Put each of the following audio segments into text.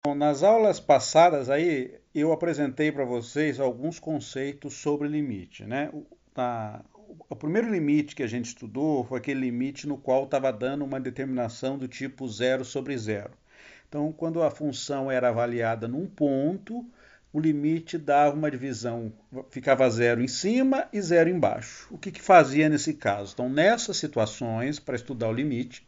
Bom, nas aulas passadas aí eu apresentei para vocês alguns conceitos sobre limite, né? O primeiro limite que a gente estudou foi aquele limite no qual estava dando uma determinação do tipo zero sobre zero. Então, quando a função era avaliada num ponto, o limite dava uma divisão, ficava zero em cima e zero embaixo. O que fazia nesse caso? Então, nessas situações, para estudar o limite,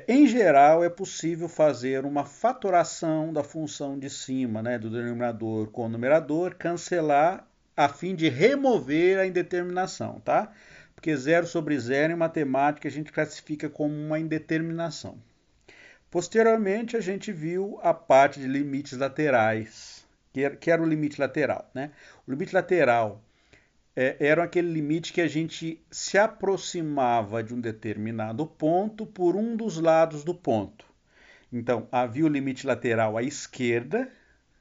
em geral, é possível fazer uma fatoração da função de cima, né, do denominador com o numerador, cancelar a fim de remover a indeterminação, tá? Porque zero sobre zero em matemática a gente classifica como uma indeterminação. Posteriormente, a gente viu a parte de limites laterais, que era o limite lateral, né? O limite lateral era aquele limite que a gente se aproximava de um determinado ponto por um dos lados do ponto. Então, havia o limite lateral à esquerda,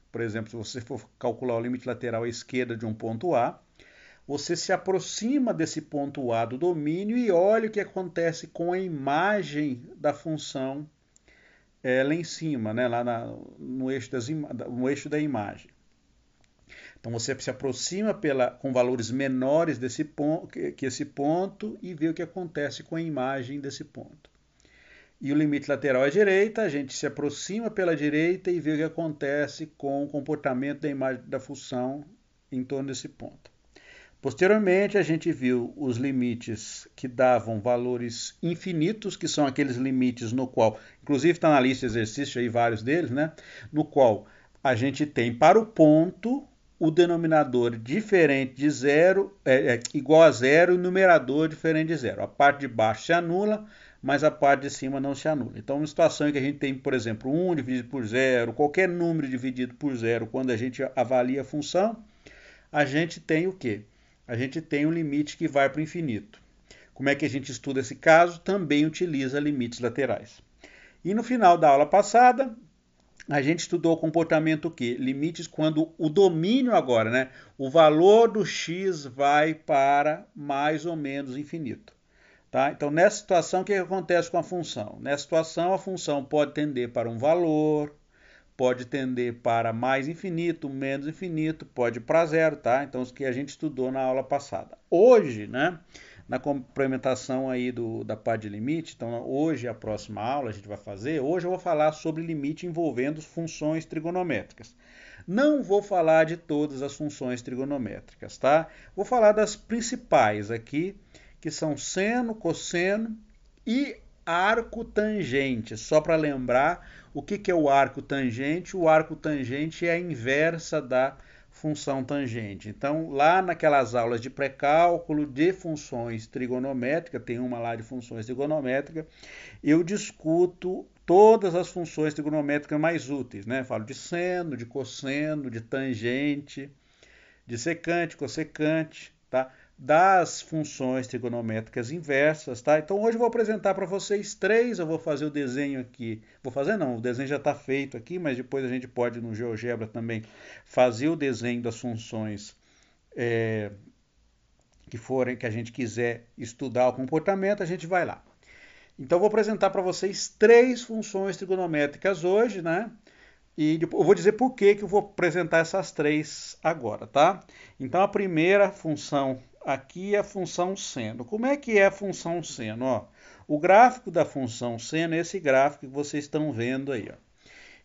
por exemplo, se você for calcular o limite lateral à esquerda de um ponto A, você se aproxima desse ponto A do domínio e olha o que acontece com a imagem da função lá em cima, né, no eixo da imagem. Então você se aproxima com valores menores desse ponto, que esse ponto e vê o que acontece com a imagem desse ponto. E o limite lateral à direita, a gente se aproxima pela direita e vê o que acontece com o comportamento da imagem da função em torno desse ponto. Posteriormente, a gente viu os limites que davam valores infinitos, que são aqueles limites no qual, inclusive está na lista de exercícios aí vários deles, né? No qual a gente tem para o ponto o denominador diferente de zero, igual a zero e o numerador diferente de zero. A parte de baixo se anula, mas a parte de cima não se anula. Então, uma situação em que a gente tem, por exemplo, 1 dividido por zero, qualquer número dividido por zero, quando a gente avalia a função, a gente tem o quê? A gente tem um limite que vai para o infinito. Como é que a gente estuda esse caso? Também utiliza limites laterais. E no final da aula passada, a gente estudou o comportamento o quê? Limites quando o domínio agora, né? O valor do x vai para mais ou menos infinito. Tá? Então, nessa situação, o que acontece com a função? Nessa situação, a função pode tender para um valor, pode tender para mais infinito, menos infinito, pode ir para zero, tá? Então, isso que a gente estudou na aula passada. Hoje, né, na complementação aí da parte de limite, então hoje a próxima aula a gente vai fazer, hoje eu vou falar sobre limite envolvendo funções trigonométricas. Não vou falar de todas as funções trigonométricas, tá? Vou falar das principais aqui, que são seno, cosseno e arco tangente. Só para lembrar, o que é o arco tangente? O arco tangente é a inversa da função tangente. Então, lá naquelas aulas de pré-cálculo de funções trigonométricas, tem uma lá de funções trigonométricas, eu discuto todas as funções trigonométricas mais úteis, né? Falo de seno, de cosseno, de tangente, de secante, cossecante, tá? Das funções trigonométricas inversas, tá? Então hoje eu vou apresentar para vocês três, eu vou fazer o desenho aqui, vou fazer não, o desenho já está feito aqui, mas depois a gente pode no GeoGebra também fazer o desenho das funções que a gente quiser estudar o comportamento, a gente vai lá. Então eu vou apresentar para vocês três funções trigonométricas hoje, né? E eu vou dizer por que eu vou apresentar essas três agora, tá? Então a primeira função aqui é a função seno. Como é que é a função seno? Ó, o gráfico da função seno é esse gráfico que vocês estão vendo aí. Ó.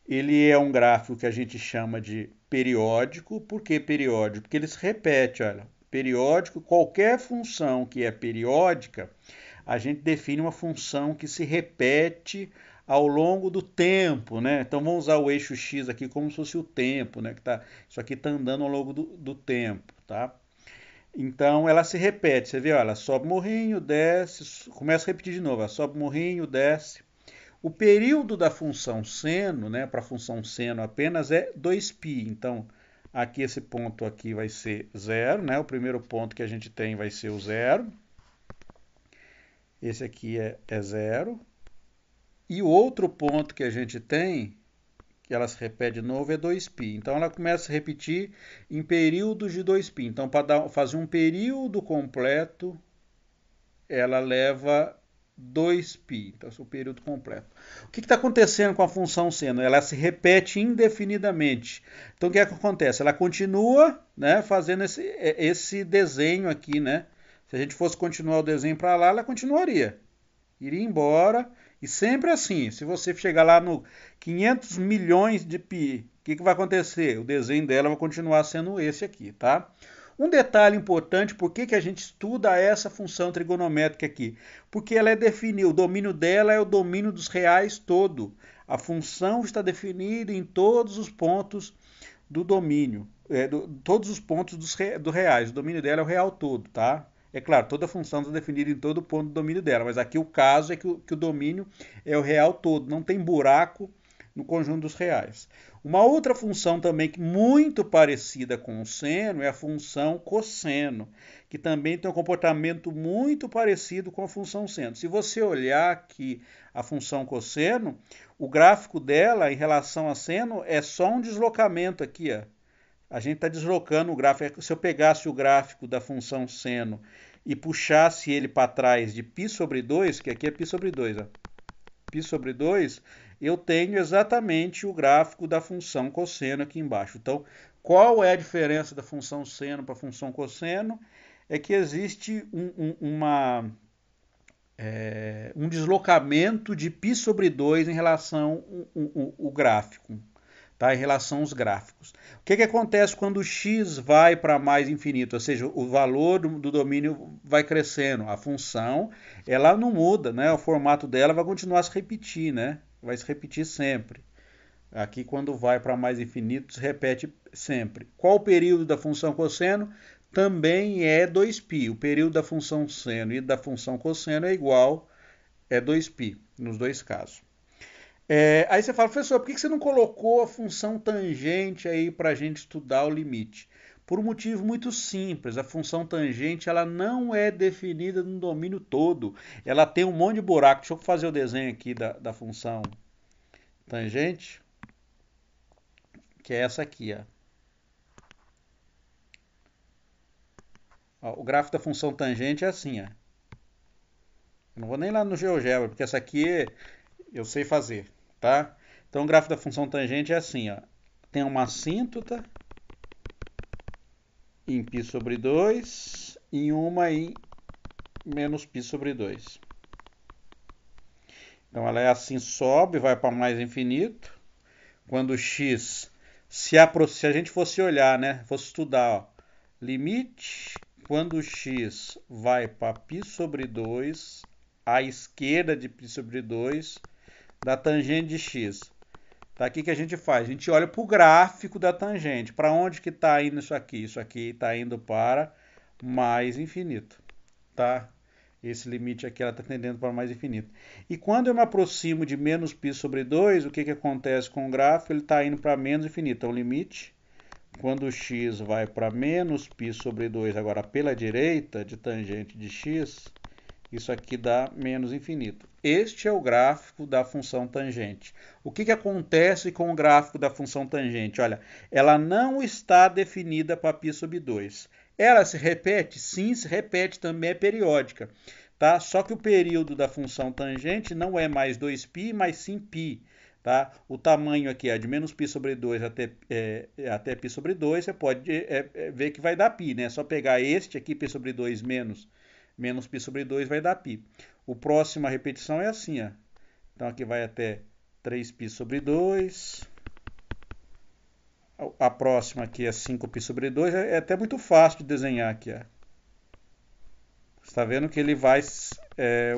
Ele é um gráfico que a gente chama de periódico. Por que periódico? Porque ele se repete, olha. Periódico, qualquer função que é periódica, a gente define uma função que se repete ao longo do tempo, né? Então vamos usar o eixo x aqui como se fosse o tempo, né? Isso aqui está andando ao longo do tempo, tá? Então ela se repete, você vê, olha, ela sobe morrinho, desce, começa a repetir de novo, ela sobe morrinho, desce. O período da função seno, né, para a função seno apenas é 2π. Então aqui esse ponto aqui vai ser zero, né? O primeiro ponto que a gente tem vai ser o zero. Esse aqui é zero. E o outro ponto que a gente tem, que ela se repete de novo, é 2π. Então ela começa a repetir em períodos de 2π. Então para fazer um período completo, ela leva 2π. Então, esse é o período completo. O que está acontecendo com a função seno? Ela se repete indefinidamente. Então, o que é que acontece? Ela continua, né, fazendo esse desenho aqui, né? Se a gente fosse continuar o desenho para lá, ela continuaria. Iria embora. E sempre assim. Se você chegar lá no 500 milhões de π, o que vai acontecer? O desenho dela vai continuar sendo esse aqui, tá? Um detalhe importante, por que a gente estuda essa função trigonométrica aqui? Porque ela é definida, o domínio dela é o domínio dos reais todo. A função está definida em todos os pontos do domínio, todos os pontos do reais. O domínio dela é o real todo, tá? É claro, toda função está definida em todo ponto do domínio dela, mas aqui o caso é que o domínio é o real todo, não tem buraco no conjunto dos reais. Uma outra função também muito parecida com o seno é a função cosseno, que também tem um comportamento muito parecido com a função seno. Se você olhar aqui a função cosseno, o gráfico dela em relação a seno é só um deslocamento aqui, ó. A gente está deslocando o gráfico. Se eu pegasse o gráfico da função seno e puxasse ele para trás de π sobre 2, que aqui é π sobre 2, ó, π sobre 2, eu tenho exatamente o gráfico da função cosseno aqui embaixo. Então, qual é a diferença da função seno para a função cosseno? É que existe um deslocamento de π sobre 2 em relação ao gráfico. Tá, em relação aos gráficos. O que acontece quando o x vai para mais infinito? Ou seja, o valor do domínio vai crescendo. A função, ela não muda, né? O formato dela vai continuar a se repetir, né? Vai se repetir sempre. Aqui, quando vai para mais infinito, se repete sempre. Qual o período da função cosseno? Também é 2π. O período da função seno e da função cosseno é igual, é 2π, nos dois casos. Aí você fala, professor, por que você não colocou a função tangente aí para a gente estudar o limite? Por um motivo muito simples, a função tangente ela não é definida no domínio todo, ela tem um monte de buraco. Deixa eu fazer o desenho aqui da função tangente, que é essa aqui, ó. O gráfico da função tangente é assim, ó. Eu não vou nem lá no GeoGebra, porque essa aqui eu sei fazer. Tá? Então o gráfico da função tangente é assim, ó. Tem uma assíntota em π sobre 2 e uma em menos π sobre 2. Então ela é assim, sobe, vai para mais infinito. Quando x se a gente fosse olhar, né, fosse estudar, ó, limite quando x vai para π sobre 2, à esquerda de π sobre 2, da tangente de x. Tá, aqui que a gente faz? A gente olha para o gráfico da tangente. Para onde que está indo isso aqui? Isso aqui está indo para mais infinito. Tá? Esse limite aqui ela está tendendo para mais infinito. E quando eu me aproximo de menos π sobre 2, o que acontece com o gráfico? Ele está indo para menos infinito. Então, limite, quando o x vai para menos π sobre 2, agora pela direita, de tangente de x, isso aqui dá menos infinito. Este é o gráfico da função tangente. O que acontece com o gráfico da função tangente? Olha, ela não está definida para π sobre 2. Ela se repete? Sim, se repete, também é periódica. Tá? Só que o período da função tangente não é mais 2π, mas sim π. Tá? O tamanho aqui é de menos π sobre 2 até π sobre 2, você pode ver que vai dar π. Né? É só pegar este aqui, π sobre 2 menos π sobre 2 vai dar π. O próximo, a repetição é assim, ó. Então aqui vai até 3π sobre 2. A próxima aqui é 5π sobre 2. É até muito fácil de desenhar aqui, ó. Você está vendo que ele vai,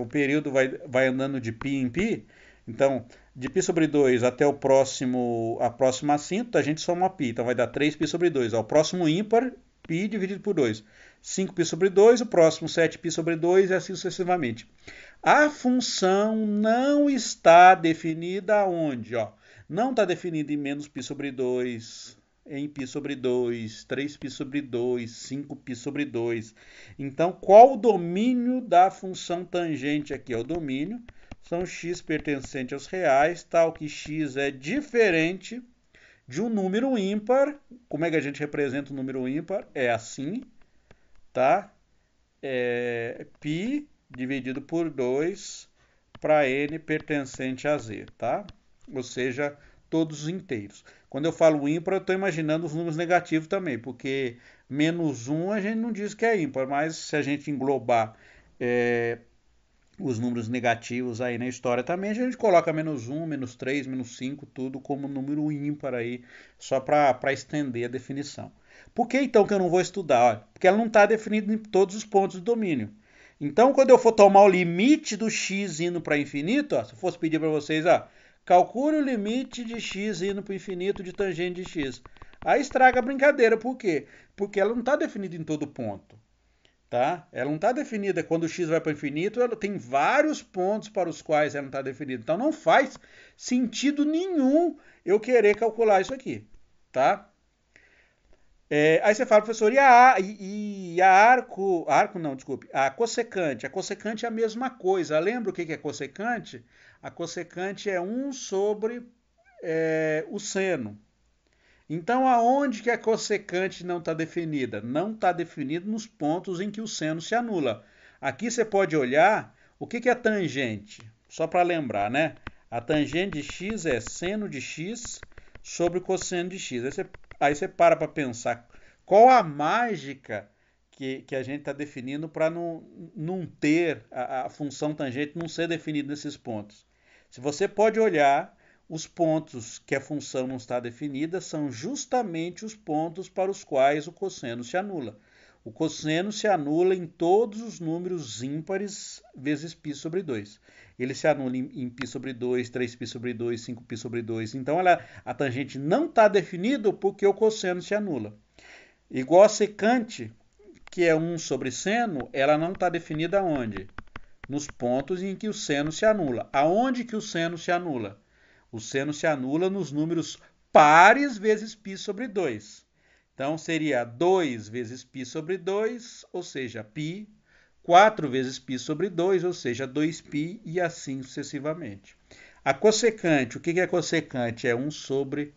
o período vai andando de π em π. Então, de π sobre 2 até a próxima assíntota, a gente soma π. Então vai dar 3π sobre 2. O próximo ímpar, π dividido por 2. 5π sobre 2, o próximo 7π sobre 2 e assim sucessivamente. A função não está definida aonde? Ó? Não está definida em menos π sobre 2, em π sobre 2, 3π sobre 2, 5π sobre 2. Então, qual o domínio da função tangente aqui? O domínio são x pertencente aos reais, tal que x é diferente de um número ímpar. Como é que a gente representa o número ímpar? É assim, tá? Π dividido por 2 para n pertencente a z, tá? Ou seja, todos os inteiros. Quando eu falo ímpar, eu estou imaginando os números negativos também, porque menos 1 a gente não diz que é ímpar, mas se a gente englobar os números negativos aí na história também, a gente coloca menos 1, menos 3, menos 5, tudo como número ímpar aí, só para estender a definição. Por que então que eu não vou estudar? Olha, porque ela não está definida em todos os pontos do domínio. Então, quando eu for tomar o limite do x indo para infinito, ó, se eu fosse pedir para vocês, calcule o limite de x indo para o infinito de tangente de x. Aí estraga a brincadeira. Por quê? Porque ela não está definida em todo ponto. Tá? Ela não está definida quando o x vai para o infinito, ela tem vários pontos para os quais ela não está definida. Então não faz sentido nenhum eu querer calcular isso aqui. Tá? Aí você fala, professor, e a arco não, desculpe, a cossecante. A cossecante é a mesma coisa. Lembra o que é cossecante? A cossecante é 1 sobre o seno. Então, aonde que a cossecante não está definida? Não está definida nos pontos em que o seno se anula. Aqui você pode olhar o que é tangente. Só para lembrar, né? A tangente de x é seno de x sobre cosseno de x. Aí você para pensar qual a mágica que a gente está definindo para não ter a função tangente não ser definida nesses pontos. Se você pode olhar, os pontos que a função não está definida são justamente os pontos para os quais o cosseno se anula. O cosseno se anula em todos os números ímpares vezes π sobre 2. Ele se anula em π sobre 2, 3π sobre 2, 5π sobre 2. Então a tangente não está definida porque o cosseno se anula. Igual a secante, que é 1 sobre seno, ela não está definida onde? Nos pontos em que o seno se anula. Aonde que o seno se anula? O seno se anula nos números pares vezes π sobre 2. Então, seria 2 vezes π sobre 2, ou seja, π. 4 vezes π sobre 2, ou seja, 2π, e assim sucessivamente. A cossecante, o que é cossecante? É 1 sobre...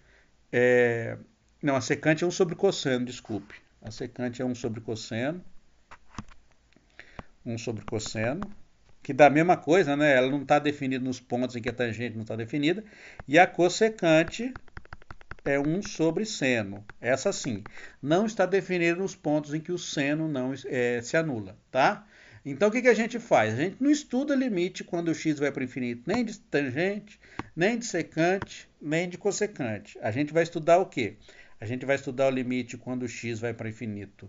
Não, a secante é 1 sobre cosseno, desculpe. A secante é 1 sobre cosseno. 1 sobre cosseno. Que dá a mesma coisa, né? Ela não está definida nos pontos em que a tangente não está definida. E a cossecante é 1 sobre seno. Essa sim, não está definida nos pontos em que o seno não se anula, tá? Então o que a gente faz? A gente não estuda limite quando o x vai para o infinito, nem de tangente, nem de secante, nem de cossecante. A gente vai estudar o quê? A gente vai estudar o limite quando o x vai para o infinito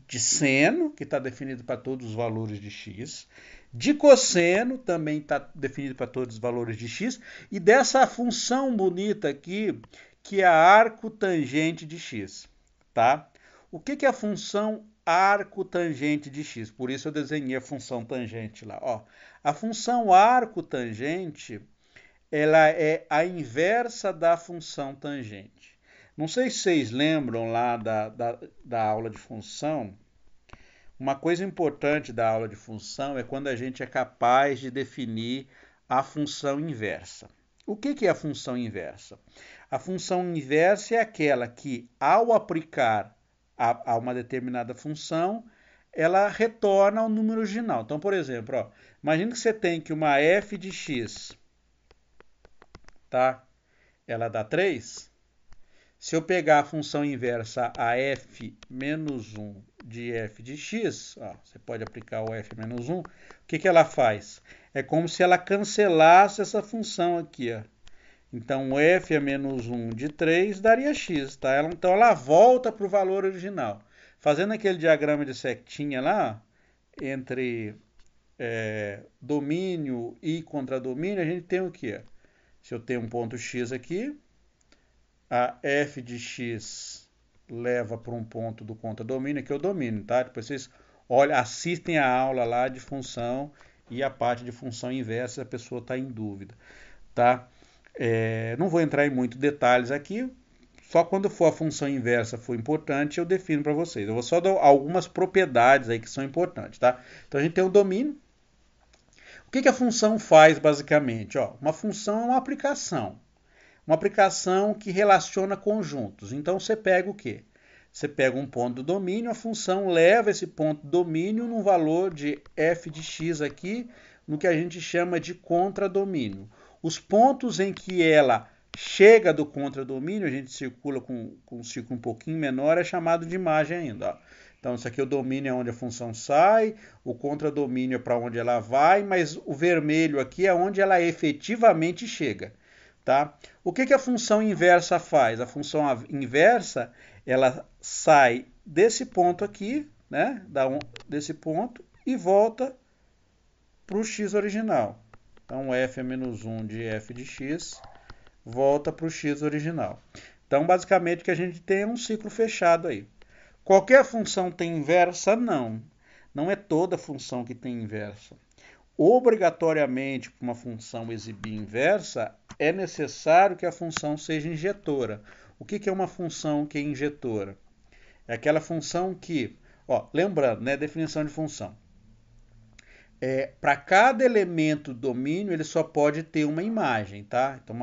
de seno, que está definido para todos os valores de x, de cosseno, também está definido para todos os valores de x, e dessa função bonita aqui, que é a arco tangente de x. Tá? O que é a função arco tangente de x? Por isso eu desenhei a função tangente lá. Ó, a função arco tangente, ela é a inversa da função tangente. Não sei se vocês lembram lá da aula de função. Uma coisa importante da aula de função é quando a gente é capaz de definir a função inversa. O que é a função inversa? A função inversa é aquela que, ao aplicar a uma determinada função, ela retorna ao número original. Então, por exemplo, imagine que você tem que uma f de x, tá? Ela dá 3. Se eu pegar a função inversa a f menos 1 de f de x, você pode aplicar o f menos 1, o que ela faz? É como se ela cancelasse essa função aqui. Então, o f a menos 1 de 3 daria x. Tá? Então, ela volta para o valor original. Fazendo aquele diagrama de setinha lá, entre domínio e contradomínio, a gente tem o quê? Se eu tenho um ponto x aqui, a f de x leva para um ponto do contradomínio, que é o domínio, tá? Depois vocês assistem a aula lá de função e a parte de função inversa, se a pessoa está em dúvida, tá? Não vou entrar em muitos detalhes aqui, só quando for a função inversa for importante, eu defino para vocês. Eu vou só dar algumas propriedades aí que são importantes, tá? Então a gente tem o domínio. O que a função faz basicamente? Uma função é uma aplicação. Uma aplicação que relaciona conjuntos. Então, você pega o quê? Você pega um ponto do domínio, a função leva esse ponto do domínio num valor de f de x aqui, no que a gente chama de contradomínio. Os pontos em que ela chega do contradomínio, a gente circula com um círculo um pouquinho menor, é chamado de imagem ainda. Ó. Então, isso aqui é o domínio, é onde a função sai, o contradomínio é para onde ela vai, mas o vermelho aqui é onde ela efetivamente chega. Tá? O que a função inversa faz? A função inversa, ela sai desse ponto aqui, né? Desse ponto, e volta para o x original. Então, f é menos 1 de f de x volta para o x original. Então, basicamente, o que a gente tem é um ciclo fechado aí. Qualquer função tem inversa? Não. Não é toda função que tem inversa. Obrigatoriamente, para uma função exibir inversa, é necessário que a função seja injetora. O que é uma função que é injetora? É aquela função que, lembrando, né, definição de função. Para cada elemento do domínio, ele só pode ter uma imagem, tá? Então,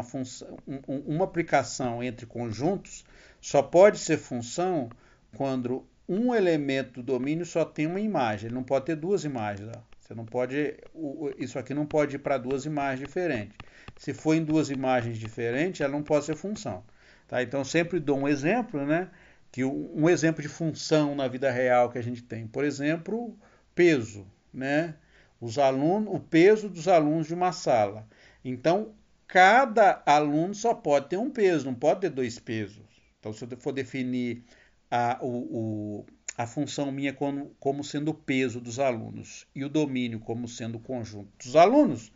uma aplicação entre conjuntos só pode ser função quando um elemento do domínio só tem uma imagem. Ele não pode ter duas imagens. Ó. Você não pode, isso aqui não pode ir para duas imagens diferentes. Se for em duas imagens diferentes, ela não pode ser função. Tá? Então, sempre dou um exemplo, né? Que um exemplo de função na vida real que a gente tem. Por exemplo, peso, né? O peso dos alunos de uma sala. Então, cada aluno só pode ter um peso, não pode ter dois pesos. Então, se eu for definir a função minha como sendo o peso dos alunos e o domínio como sendo o conjunto dos alunos,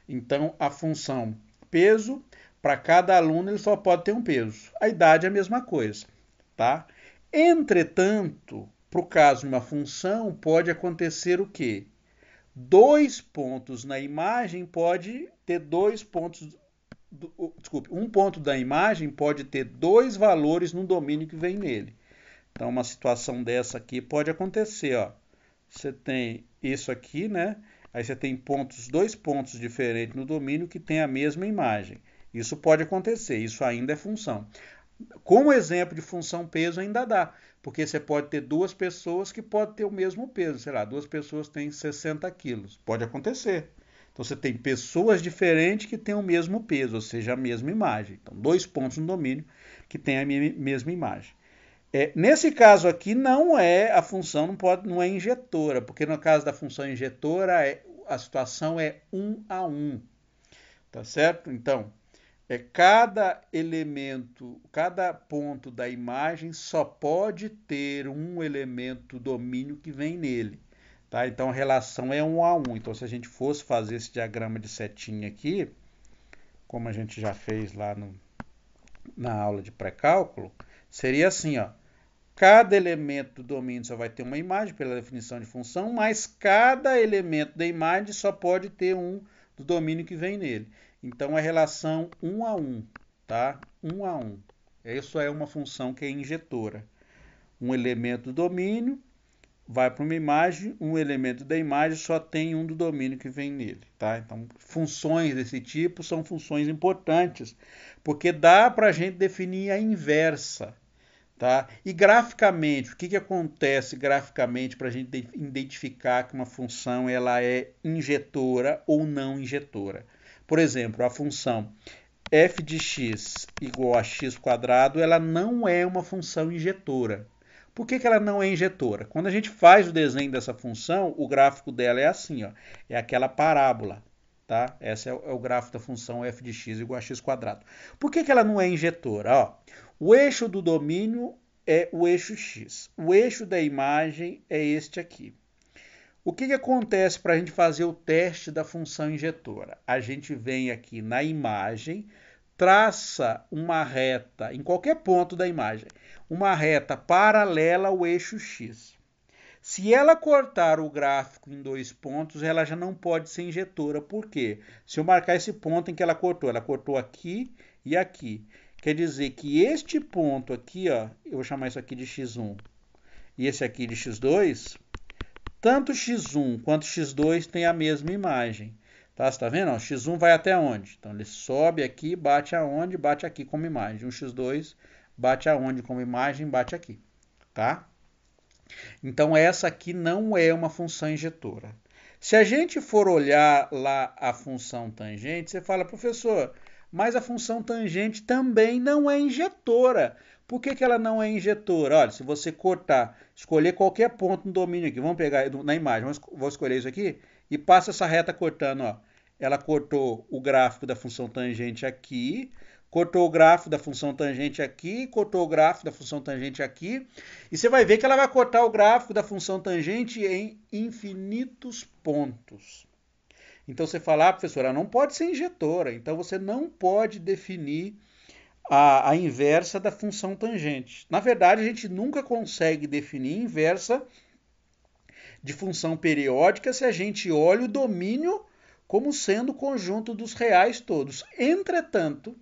então a função peso, para cada aluno ele só pode ter um peso. A idade é a mesma coisa. Tá? Entretanto, para o caso de uma função, pode acontecer o quê? Dois pontos na imagem pode ter dois pontos. Um ponto da imagem pode ter dois valores no domínio que vem nele. Então, uma situação dessa aqui pode acontecer. Ó. Você tem isso aqui, né? Aí você tem dois pontos diferentes no domínio que tem a mesma imagem. Isso pode acontecer, isso ainda é função. Como exemplo de função peso ainda dá, porque você pode ter duas pessoas que podem ter o mesmo peso, sei lá, duas pessoas têm 60 quilos, pode acontecer. Então você tem pessoas diferentes que têm o mesmo peso, ou seja, a mesma imagem. Então, dois pontos no domínio que têm a mesma imagem. Nesse caso aqui, a função não é injetora, porque no caso da função injetora, a situação é 1 a 1. Tá certo? Então, cada elemento, cada ponto da imagem só pode ter um elemento domínio que vem nele. Tá? Então a relação é 1 a 1. Então se a gente fosse fazer esse diagrama de setinha aqui, como a gente já fez lá na aula de pré-cálculo, seria assim, ó. Cada elemento do domínio só vai ter uma imagem pela definição de função, mas cada elemento da imagem só pode ter um do domínio que vem nele. Então, é relação 1 a 1, tá? 1 a 1. Isso é uma função que é injetora. Um elemento do domínio vai para uma imagem, um elemento da imagem só tem um do domínio que vem nele, tá? Então, funções desse tipo são funções importantes, porque dá para a gente definir a inversa, tá? E graficamente, o que acontece graficamente para a gente identificar que uma função ela é injetora ou não injetora? Por exemplo, a função f de x igual a x², ela não é uma função injetora. Por que ela não é injetora? Quando a gente faz o desenho dessa função, o gráfico dela é assim, ó, é aquela parábola. Tá? Esse é o gráfico da função f de x igual a x². Por que ela não é injetora? Ó, o eixo do domínio é o eixo x. O eixo da imagem é este aqui. O que acontece para a gente fazer o teste da função injetora? A gente vem aqui na imagem, traça uma reta em qualquer ponto da imagem, uma reta paralela ao eixo x. Se ela cortar o gráfico em dois pontos, ela já não pode ser injetora. Por quê? Se eu marcar esse ponto em que ela cortou aqui e aqui. Quer dizer que este ponto aqui, ó, eu vou chamar isso aqui de x1 e esse aqui de x2, tanto x1 quanto x2 têm a mesma imagem. Tá? Você está vendo? Ó, x1 vai até onde? Então ele sobe aqui, bate aonde? Bate aqui como imagem. O x2 bate aonde como imagem? Bate aqui. Tá? Então essa aqui não é uma função injetora. Se a gente for olhar lá a função tangente, você fala, professor, mas a função tangente também não é injetora. Por que ela não é injetora? Olha, se você cortar, escolher qualquer ponto no domínio aqui, vamos pegar na imagem, vou escolher isso aqui, e passa essa reta cortando, ó. Ela cortou o gráfico da função tangente aqui, cortou o gráfico da função tangente aqui, cortou o gráfico da função tangente aqui, e você vai ver que ela vai cortar o gráfico da função tangente em infinitos pontos. Então você fala, professor, ela não pode ser injetora, então você não pode definir a inversa da função tangente. Na verdade, a gente nunca consegue definir inversa de função periódica se a gente olha o domínio como sendo o conjunto dos reais todos. Entretanto,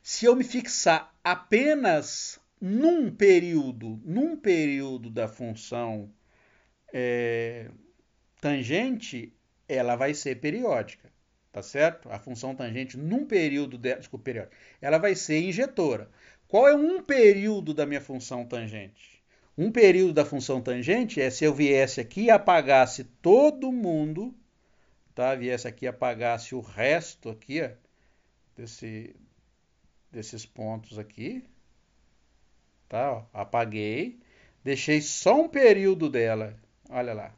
se eu me fixar apenas num período da função tangente, ela vai ser periódica, tá certo? A função tangente num período desculpa, periódica, ela vai ser injetora. Qual é um período da minha função tangente? Um período da função tangente é se eu viesse aqui e apagasse todo mundo, tá? Viesse aqui e apagasse o resto aqui, ó, desses pontos aqui, tá? Ó, apaguei, deixei só um período dela, olha lá.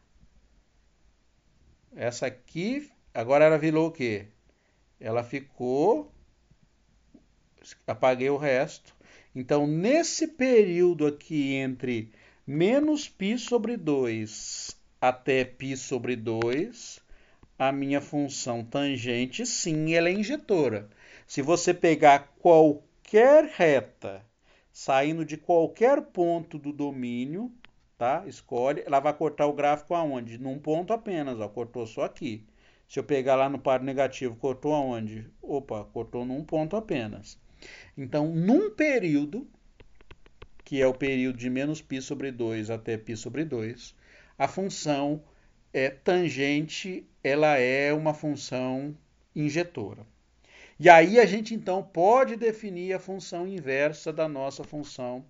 Essa aqui, agora ela virou o quê? Ela ficou, apaguei o resto. Então, nesse período aqui entre menos π sobre 2 até π sobre 2, a minha função tangente, sim, ela é injetora. Se você pegar qualquer reta saindo de qualquer ponto do domínio, tá? Escolhe, ela vai cortar o gráfico aonde? Num ponto apenas, ó, cortou só aqui. Se eu pegar lá no par negativo, cortou aonde? Opa, cortou num ponto apenas. Então, num período, que é o período de menos π sobre 2 até π sobre 2, a função tangente, ela é uma função injetora. E aí a gente então pode definir a função inversa da nossa função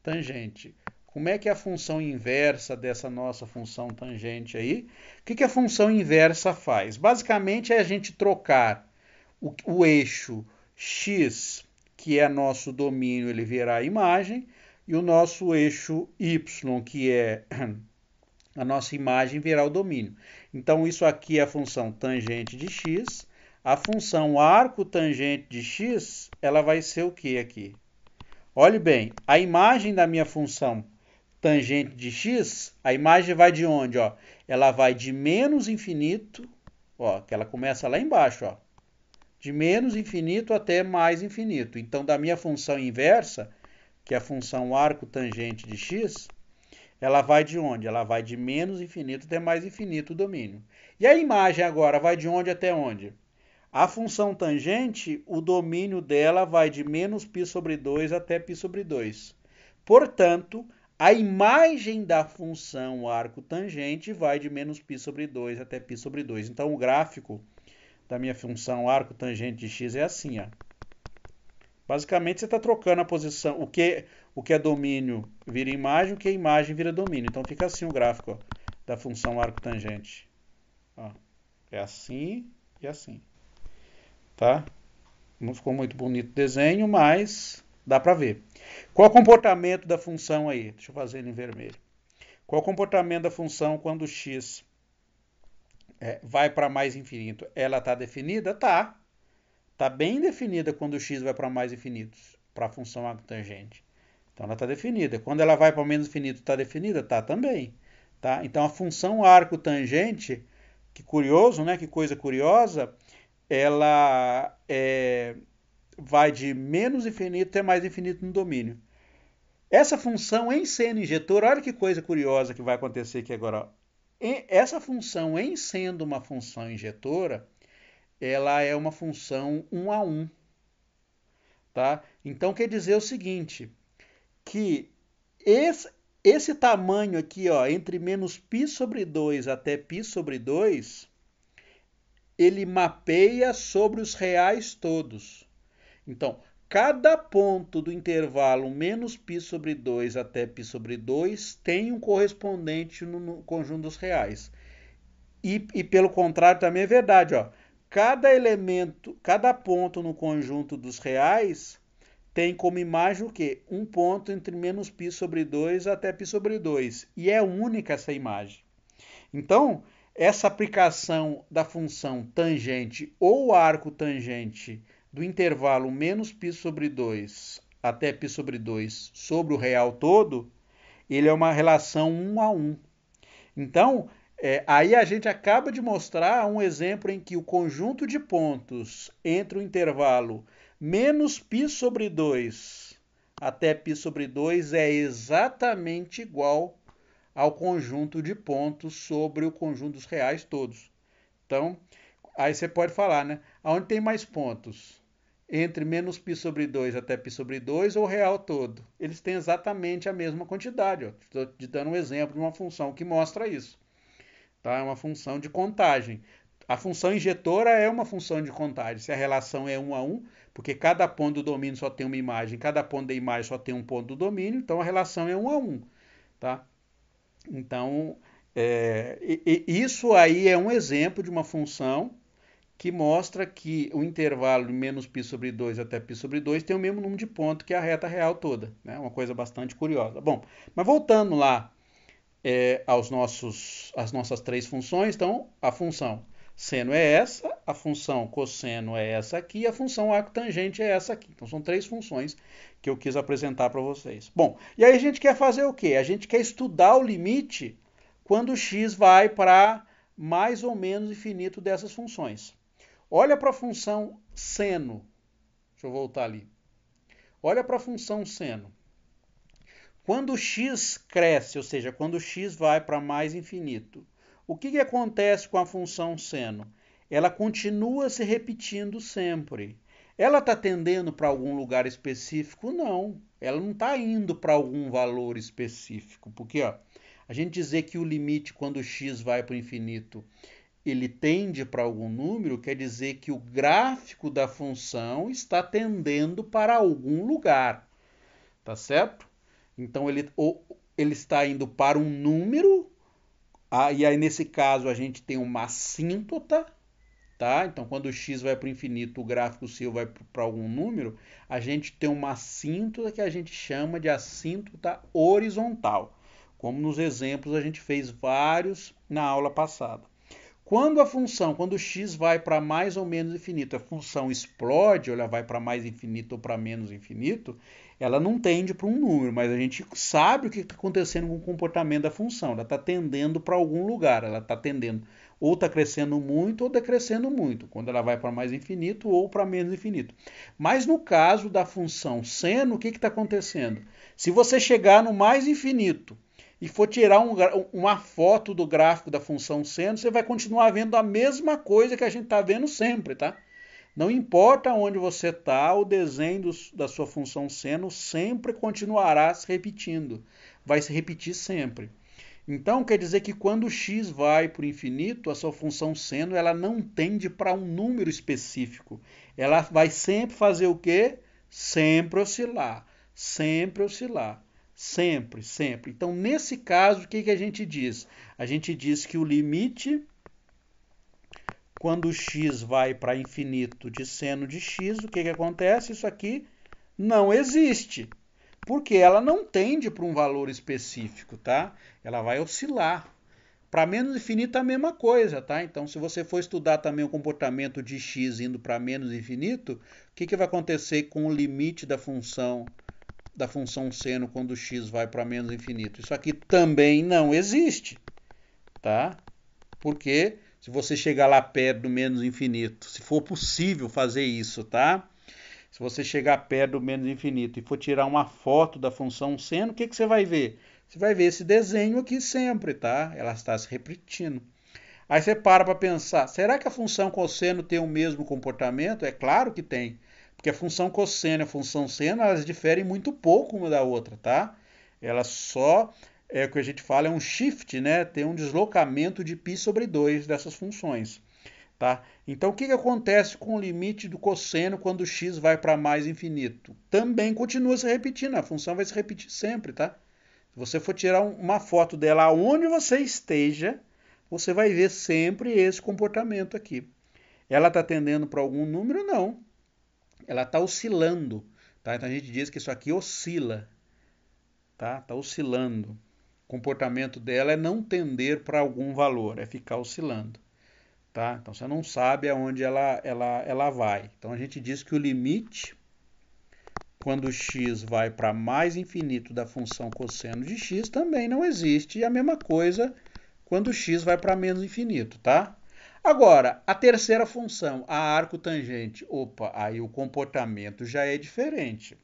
tangente. Como é que é a função inversa dessa nossa função tangente aí? O que a função inversa faz? Basicamente é a gente trocar o eixo x, que é nosso domínio, ele virar a imagem, e o nosso eixo y, que é a nossa imagem, virar o domínio. Então isso aqui é a função tangente de x. A função arco tangente de x, ela vai ser o que aqui? Olhe bem, a imagem da minha função tangente de x, a imagem vai de onde? Ó? Ela vai de menos infinito, ó, que ela começa lá embaixo, ó, de menos infinito até mais infinito. Então, da minha função inversa, que é a função arco tangente de x, ela vai de onde? Ela vai de menos infinito até mais infinito o domínio. E a imagem agora vai de onde até onde? A função tangente, o domínio dela vai de menos π sobre 2 até π sobre 2. Portanto, a imagem da função arco tangente vai de menos π sobre 2 até π sobre 2. Então, o gráfico da minha função arco tangente de x é assim, ó. Basicamente, você está trocando a posição. O que é domínio vira imagem, o que é imagem vira domínio. Então, fica assim o gráfico, ó, da função arco tangente. Ó, é assim e assim. Tá? Não ficou muito bonito o desenho, mas dá para ver. Qual é o comportamento da função aí? Deixa eu fazer ele em vermelho. Qual é o comportamento da função quando x vai para mais infinito? Ela está definida? Tá. Está bem definida quando x vai para mais infinito, para a função arcotangente. Então ela está definida. Quando ela vai para menos infinito, está definida? Tá também. Tá? Então a função arcotangente, que curioso, né? Que coisa curiosa, ela vai de menos infinito até mais infinito no domínio. Essa função em sendo injetora, olha que coisa curiosa que vai acontecer aqui agora. Essa função em sendo uma função injetora, ela é uma função 1 a 1. Tá? Então quer dizer o seguinte, que esse tamanho aqui, ó, entre menos π sobre 2 até π sobre 2, ele mapeia sobre os reais todos. Então, cada ponto do intervalo menos π sobre 2 até π sobre 2 tem um correspondente no conjunto dos reais. E pelo contrário também é verdade, ó. Cada elemento, cada ponto no conjunto dos reais tem como imagem o quê? Um ponto entre menos π sobre 2 até π sobre 2. E é única essa imagem. Então, essa aplicação da função tangente ou arco tangente do intervalo menos π sobre 2 até π sobre 2 sobre o real todo, ele é uma relação 1 a 1. Então, aí a gente acaba de mostrar um exemplo em que o conjunto de pontos entre o intervalo menos π sobre 2 até π sobre 2 é exatamente igual ao conjunto de pontos sobre o conjunto dos reais todos. Então, aí você pode falar, né? Aonde tem mais pontos? Entre menos π sobre 2 até π sobre 2 ou o real todo? Eles têm exatamente a mesma quantidade. Estou te dando um exemplo de uma função que mostra isso. Tá? É uma função de contagem. A função injetora é uma função de contagem. Se a relação é 1 a 1, porque cada ponto do domínio só tem uma imagem, cada ponto da imagem só tem um ponto do domínio, então a relação é 1 a 1. Tá? Então, isso aí é um exemplo de uma função que mostra que o intervalo de menos π sobre 2 até π sobre 2 tem o mesmo número de pontos que a reta real toda. Né? Uma coisa bastante curiosa. Bom, mas voltando lá às nossas três funções, então a função seno é essa, a função cosseno é essa aqui e a função arcotangente é essa aqui. Então são três funções que eu quis apresentar para vocês. Bom, e aí a gente quer fazer o quê? A gente quer estudar o limite quando x vai para mais ou menos infinito dessas funções. Olha para a função seno. Deixa eu voltar ali. Olha para a função seno. Quando x cresce, ou seja, quando x vai para mais infinito, o que acontece com a função seno? Ela continua se repetindo sempre. Ela está tendendo para algum lugar específico? Não. Ela não está indo para algum valor específico. Porque a gente dizer que o limite quando x vai para o infinito ele tende para algum número, quer dizer que o gráfico da função está tendendo para algum lugar. Tá certo? Então ele está indo para um número, e aí nesse caso a gente tem uma assíntota, tá? Então quando o x vai para o infinito, o gráfico seu vai para algum número, a gente tem uma assíntota que a gente chama de assíntota horizontal, como nos exemplos a gente fez vários na aula passada. Quando o x vai para mais ou menos infinito, a função explode, ou ela vai para mais infinito ou para menos infinito, ela não tende para um número, mas a gente sabe o que está acontecendo com o comportamento da função. Ela está tendendo para algum lugar, ela está tendendo ou está crescendo muito ou decrescendo muito, quando ela vai para mais infinito ou para menos infinito. Mas no caso da função seno, o que está acontecendo? Se você chegar no mais infinito, e for tirar uma foto do gráfico da função seno, você vai continuar vendo a mesma coisa que a gente está vendo sempre, tá? Não importa onde você está, o desenho da sua função seno sempre continuará se repetindo. Vai se repetir sempre. Então, quer dizer que quando x vai para o infinito, a sua função seno ela não tende para um número específico. Ela vai sempre fazer o quê? Sempre oscilar. Sempre oscilar. Sempre, sempre. Então, nesse caso, o que a gente diz? A gente diz que o limite, quando x vai para infinito de seno de x, o que acontece? Isso aqui não existe. Porque ela não tende para um valor específico, tá? Ela vai oscilar. Para menos infinito é a mesma coisa, tá? Então, se você for estudar também o comportamento de x indo para menos infinito, o que vai acontecer com o limite da função seno quando x vai para menos infinito? Isso aqui também não existe, tá? Porque se você chegar lá perto do menos infinito, se for possível fazer isso, tá? Se você chegar perto do menos infinito e for tirar uma foto da função seno, o que você vai ver? Você vai ver esse desenho aqui sempre, tá? Ela está se repetindo. Aí você para pensar, será que a função cosseno tem o mesmo comportamento? É claro que tem. Porque a função cosseno e a função seno, elas diferem muito pouco uma da outra, tá? Elas só, o que a gente fala, é um shift, né? Tem um deslocamento de π sobre 2 dessas funções, tá? Então, o que acontece com o limite do cosseno quando x vai para mais infinito? Também continua se repetindo, a função vai se repetir sempre, tá? Se você for tirar uma foto dela onde você esteja, você vai ver sempre esse comportamento aqui. Ela está tendendo para algum número? Não. Ela está oscilando. Tá? Então a gente diz que isso aqui oscila. Tá? Está oscilando. O comportamento dela é não tender para algum valor, é ficar oscilando. Tá? Então você não sabe aonde ela vai. Então a gente diz que o limite, quando x vai para mais infinito da função cosseno de x, também não existe. E a mesma coisa quando x vai para menos infinito, tá? Agora, a terceira função, a arco tangente. Opa, aí o comportamento já é diferente.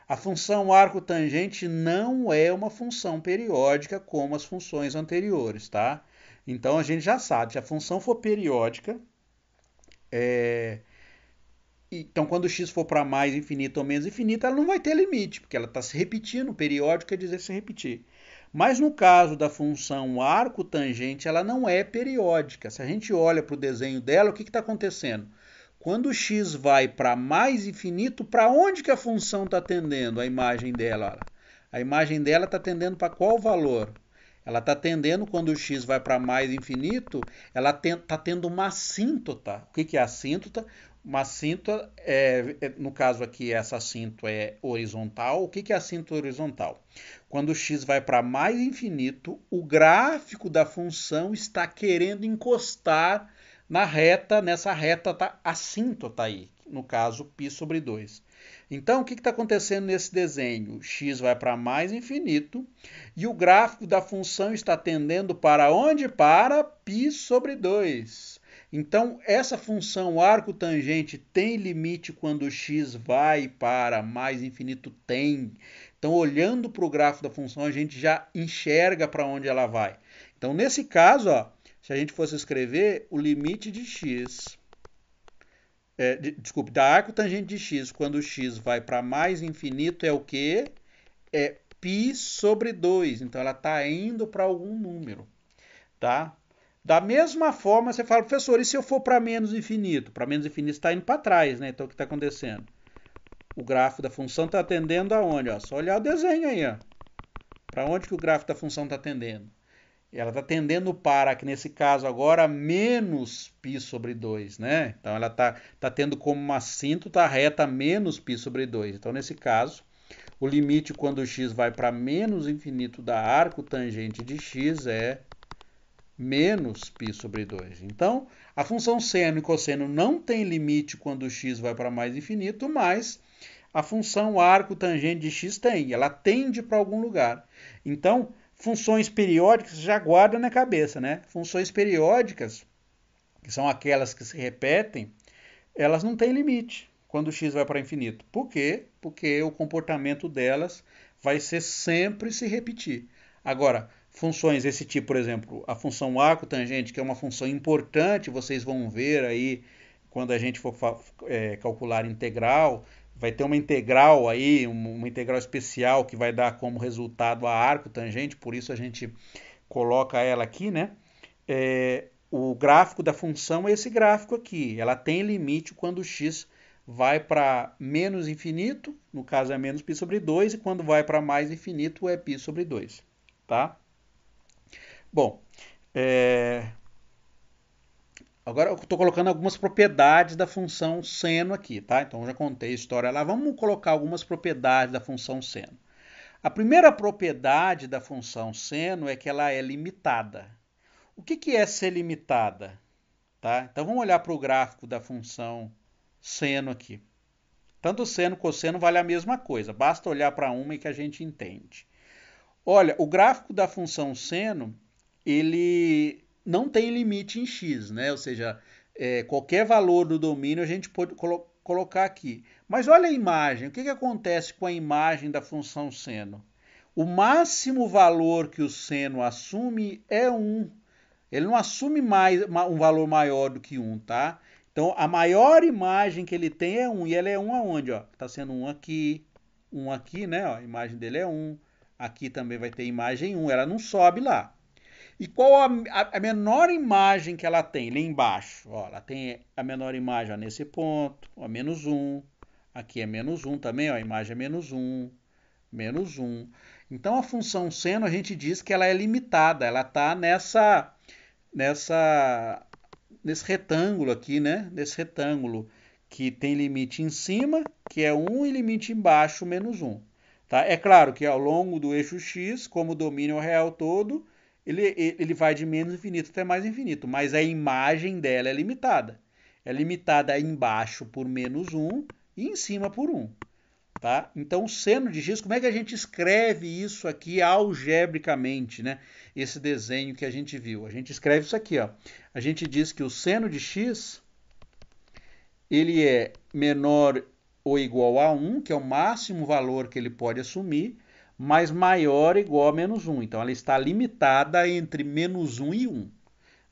A função arco tangente não é uma função periódica como as funções anteriores, tá? Então a gente já sabe, se a função for periódica, então quando x for para mais infinito ou menos infinito, ela não vai ter limite, porque ela está se repetindo. Periódico quer dizer se repetir. Mas no caso da função arco tangente, ela não é periódica. Se a gente olha para o desenho dela, o que está acontecendo? Quando x vai para mais infinito, para onde que a função está tendendo a imagem dela? Olha. A imagem dela está tendendo para qual valor? Ela está tendendo, quando o x vai para mais infinito, ela está tendo uma assíntota. O que é assíntota? Uma assíntota, no caso aqui, essa assíntota é horizontal. O que é assíntota horizontal? Quando o x vai para mais infinito, o gráfico da função está querendo encostar nessa reta assíntota aí, no caso, π sobre 2. Então, o que está acontecendo nesse desenho? X vai para mais infinito e o gráfico da função está tendendo para onde? Para π sobre 2. Então, essa função arco tangente tem limite quando x vai para mais infinito? Tem. Então, olhando para o gráfico da função, a gente já enxerga para onde ela vai. Então, nesse caso, ó, se a gente fosse escrever o limite de x, da arco tangente de x, quando x vai para mais infinito, é o quê? É π sobre 2. Então, ela está indo para algum número. Tá? Da mesma forma, você fala, professor, e se eu for para menos infinito? Para menos infinito está indo para trás, né? Então, o que está acontecendo? O gráfico da função está tendendo aonde? Ó? Só olhar o desenho aí. Para onde que o gráfico da função está tendendo? Ela está tendendo para, que nesse caso agora, menos π sobre 2, né? Então ela está tendo como uma assíntota reta menos π sobre 2. Então nesse caso, o limite quando x vai para menos infinito da arco tangente de x é menos π sobre 2. Então a função seno e cosseno não tem limite quando x vai para mais infinito, mas a função arco tangente de x tem. Ela tende para algum lugar. Então, funções periódicas já guarda na cabeça, né? Funções periódicas, que são aquelas que se repetem, elas não têm limite quando x vai para infinito. Por quê? Porque o comportamento delas vai ser sempre se repetir. Agora, funções desse tipo, por exemplo, a função arco tangente, que é uma função importante, vocês vão ver aí quando a gente for calcular integral, vai ter uma integral aí, uma integral especial que vai dar como resultado a arco tangente, por isso a gente coloca ela aqui, né? O gráfico da função é esse gráfico aqui. Ela tem limite quando x vai para menos infinito, no caso é menos π sobre 2, e quando vai para mais infinito é π sobre 2, tá? Bom, agora eu estou colocando algumas propriedades da função seno aqui, tá? Então eu já contei a história lá. Vamos colocar algumas propriedades da função seno. A primeira propriedade da função seno é que ela é limitada. O que é ser limitada? Tá? Então vamos olhar para o gráfico da função seno aqui. Tanto seno quanto cosseno vale a mesma coisa. Basta olhar para uma e que a gente entende. Olha, o gráfico da função seno, ele não tem limite em x, né? Ou seja, qualquer valor do domínio a gente pode colocar aqui. Mas olha a imagem, o que acontece com a imagem da função seno? O máximo valor que o seno assume é 1. Ele não assume um valor maior do que 1, tá? Então, a maior imagem que ele tem é 1, e ela é 1 aonde? Está sendo 1 aqui, né? Ó, a imagem dele é 1. Aqui também vai ter imagem 1, ela não sobe lá. E qual a menor imagem que ela tem? Ali embaixo. Ó, ela tem a menor imagem ó, nesse ponto, ó, menos 1. Aqui é menos 1 também, ó, a imagem é menos 1, menos 1. Então a função seno a gente diz que ela é limitada, ela está nesse retângulo aqui, né? Nesse retângulo que tem limite em cima, que é 1, e limite embaixo, menos 1. Tá? É claro que ao longo do eixo x, como o domínio é o real todo, ele vai de menos infinito até mais infinito, mas a imagem dela é limitada. É limitada embaixo por menos 1 e em cima por 1. Tá? Então, o seno de x, como é que a gente escreve isso aqui algebricamente, né? Esse desenho que a gente viu. A gente escreve isso aqui, ó. A gente diz que o seno de x, ele é menor ou igual a 1, que é o máximo valor que ele pode assumir, mas maior ou igual a menos 1. Então, ela está limitada entre menos 1 e 1.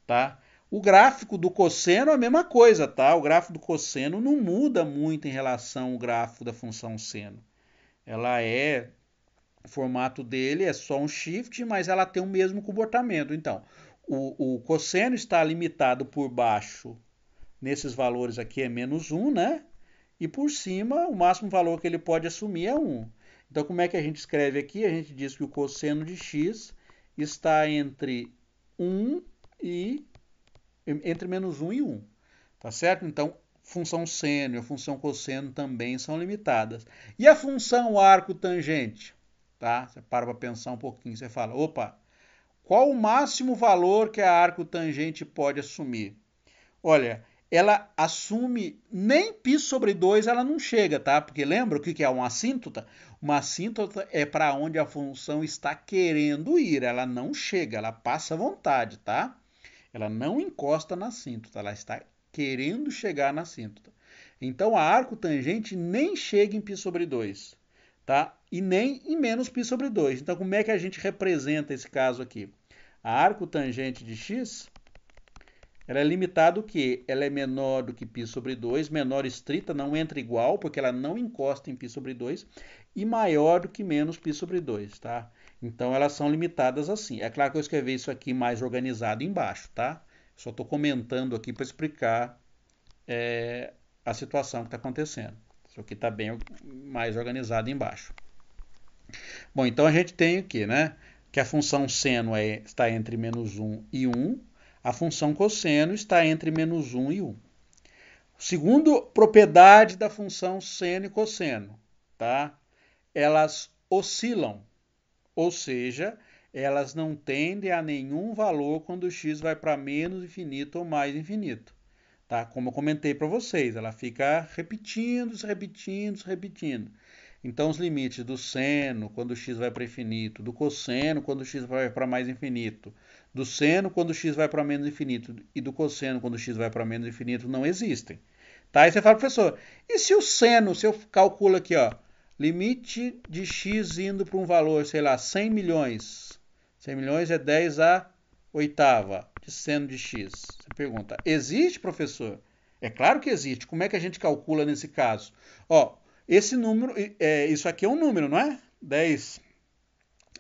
Tá? O gráfico do cosseno é a mesma coisa, tá? O gráfico do cosseno não muda muito em relação ao gráfico da função seno. O formato dele é só um shift, mas ela tem o mesmo comportamento. Então, o cosseno está limitado por baixo, nesses valores aqui é menos 1, né? E por cima, o máximo valor que ele pode assumir é 1. Então, como é que a gente escreve aqui? A gente diz que o cosseno de x está entre 1 e entre menos 1 e 1. Tá certo? Então, função seno e a função cosseno também são limitadas. E a função arco tangente? Tá? Você para pensar um pouquinho, você fala, opa, qual o máximo valor que a arco tangente pode assumir? Olha, ela assume nem π sobre 2 ela não chega, tá? Porque lembra o que é uma assíntota? Uma assíntota é para onde a função está querendo ir, ela não chega, ela passa à vontade, tá? Ela não encosta na assíntota, ela está querendo chegar na assíntota. Então a arco tangente nem chega em π sobre 2, tá? E nem em menos π sobre 2. Então como é que a gente representa esse caso aqui? A arco tangente de x, ela é limitada o quê? Ela é menor do que π sobre 2, menor estrita, não entra igual, porque ela não encosta em π sobre 2, e maior do que menos π sobre 2, tá? Então elas são limitadas assim. É claro que eu escrevi isso aqui mais organizado embaixo, tá? Só estou comentando aqui para explicar a situação que está acontecendo. Isso aqui está bem mais organizado embaixo. Bom, então a gente tem aqui, né? Que a função seno está entre menos 1 e 1. A função cosseno está entre menos 1 e 1. Segundo propriedade da função seno e cosseno, tá? Elas oscilam, ou seja, elas não tendem a nenhum valor quando x vai para menos infinito ou mais infinito. Tá? Como eu comentei para vocês, ela fica repetindo, se repetindo, se repetindo. Então, os limites do seno, quando x vai para infinito, do cosseno, quando x vai para mais infinito, do seno, quando x vai para menos infinito, e do cosseno, quando x vai para menos infinito, não existem. Tá? Aí você fala, professor, e se o seno, se eu calculo aqui, ó, limite de x indo para um valor, sei lá, 100 milhões. 100 milhões é 10 a oitava de seno de x. Você pergunta, existe, professor? É claro que existe. Como é que a gente calcula nesse caso? Ó, esse número, isso aqui é um número, não é? 10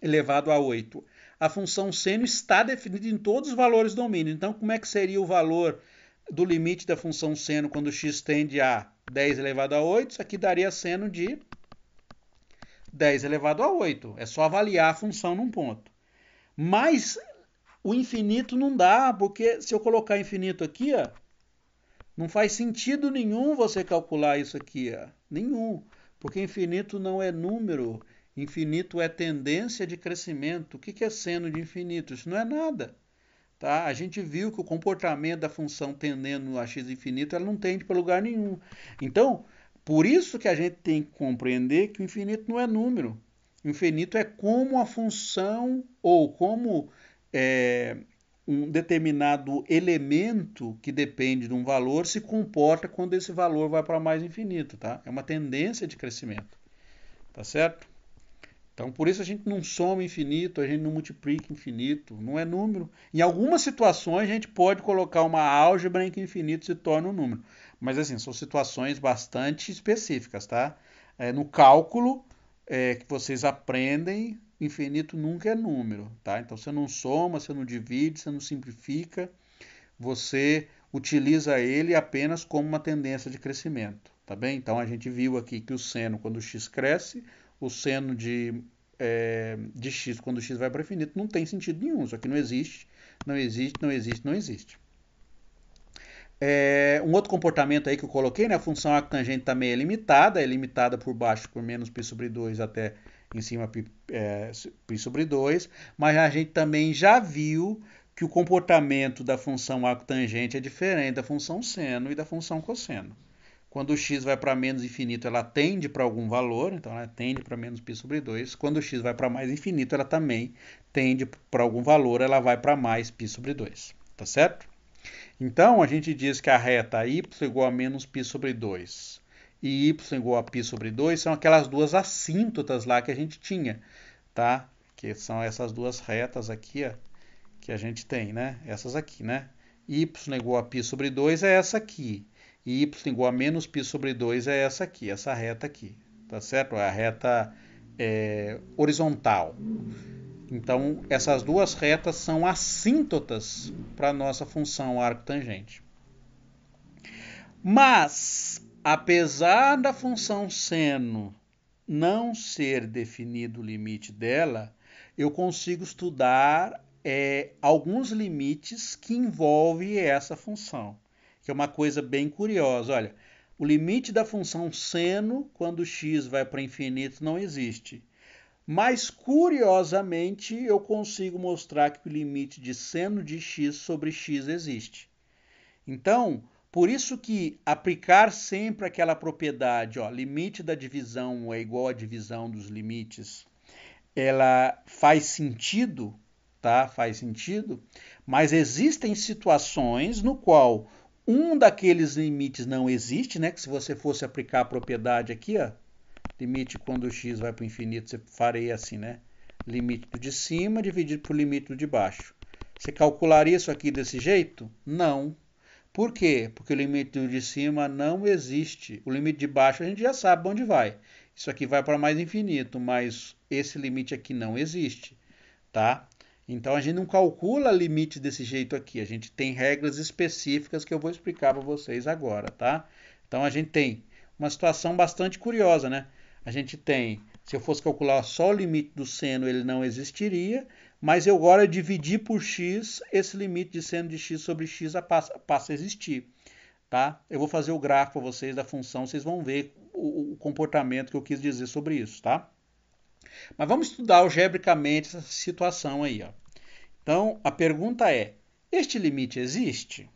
elevado a 8. A função seno está definida em todos os valores do domínio. Então, como é que seria o valor do limite da função seno quando x tende a 10 elevado a 8? Isso aqui daria seno de 10 elevado a 8. É só avaliar a função num ponto. Mas o infinito não dá, porque se eu colocar infinito aqui, ó, não faz sentido nenhum você calcular isso aqui. Ó. Nenhum. Porque infinito não é número. Infinito é tendência de crescimento. O que é seno de infinito? Isso não é nada. Tá? A gente viu que o comportamento da função tendendo a x infinito ela não tende para lugar nenhum. Então, por isso que a gente tem que compreender que o infinito não é número. O infinito é como a função ou como um determinado elemento que depende de um valor se comporta quando esse valor vai para mais infinito. Tá? É uma tendência de crescimento. Tá certo? Então, por isso a gente não soma infinito, a gente não multiplica infinito, não é número. Em algumas situações a gente pode colocar uma álgebra em que infinito se torna um número. Mas assim, são situações bastante específicas, tá? No cálculo que vocês aprendem, infinito nunca é número, tá? Então você não soma, você não divide, você não simplifica, você utiliza ele apenas como uma tendência de crescimento, tá bem? Então a gente viu aqui que o seno, quando o x cresce, o seno de x quando x vai para infinito não tem sentido nenhum, isso aqui não existe, não existe, não existe, não existe. Um outro comportamento aí que eu coloquei, né? A função arctangente também é limitada por baixo por menos π sobre 2 até em cima π sobre 2, mas a gente também já viu que o comportamento da função arctangente é diferente da função seno e da função cosseno. Quando o x vai para menos infinito, ela tende para algum valor, então ela tende para menos π sobre 2. Quando o x vai para mais infinito, ela também tende para algum valor, ela vai para mais π sobre 2. Tá certo? Então, a gente diz que a reta y igual a menos π sobre 2 e y igual a π sobre 2 são aquelas duas assíntotas lá que a gente tinha, tá? Que são essas duas retas aqui, ó, que a gente tem, né? Essas aqui, né? Y igual a π sobre 2 é essa aqui. E y igual a menos π sobre 2 é essa aqui, essa reta aqui, tá certo? É a reta horizontal. Então, essas duas retas são assíntotas para a nossa função arctangente. Mas, apesar da função seno não ser definido o limite dela, eu consigo estudar alguns limites que envolvem essa função, que é uma coisa bem curiosa. Olha, o limite da função seno, quando x vai para infinito, não existe. Mas, curiosamente, eu consigo mostrar que o limite de seno de x sobre x existe. Então, por isso que aplicar sempre aquela propriedade, ó, limite da divisão é igual à divisão dos limites, ela faz sentido, tá? Faz sentido, mas existem situações no qual um daqueles limites não existe, né? Que se você fosse aplicar a propriedade aqui, ó, limite quando x vai para o infinito, você faria assim, né? Limite do de cima dividido por limite do de baixo. Você calcularia isso aqui desse jeito? Não. Por quê? Porque o limite do de cima não existe. O limite de baixo a gente já sabe onde vai. Isso aqui vai para mais infinito, mas esse limite aqui não existe, tá? Então a gente não calcula limite desse jeito aqui. A gente tem regras específicas que eu vou explicar para vocês agora, tá? Então a gente tem uma situação bastante curiosa, né? A gente tem, se eu fosse calcular só o limite do seno, ele não existiria, mas eu agora dividir por x, esse limite de seno de x sobre x passa a existir, tá? Eu vou fazer o gráfico para vocês da função, vocês vão ver o comportamento que eu quis dizer sobre isso, tá? Mas vamos estudar algebricamente essa situação aí, ó. Então, a pergunta é, este limite existe?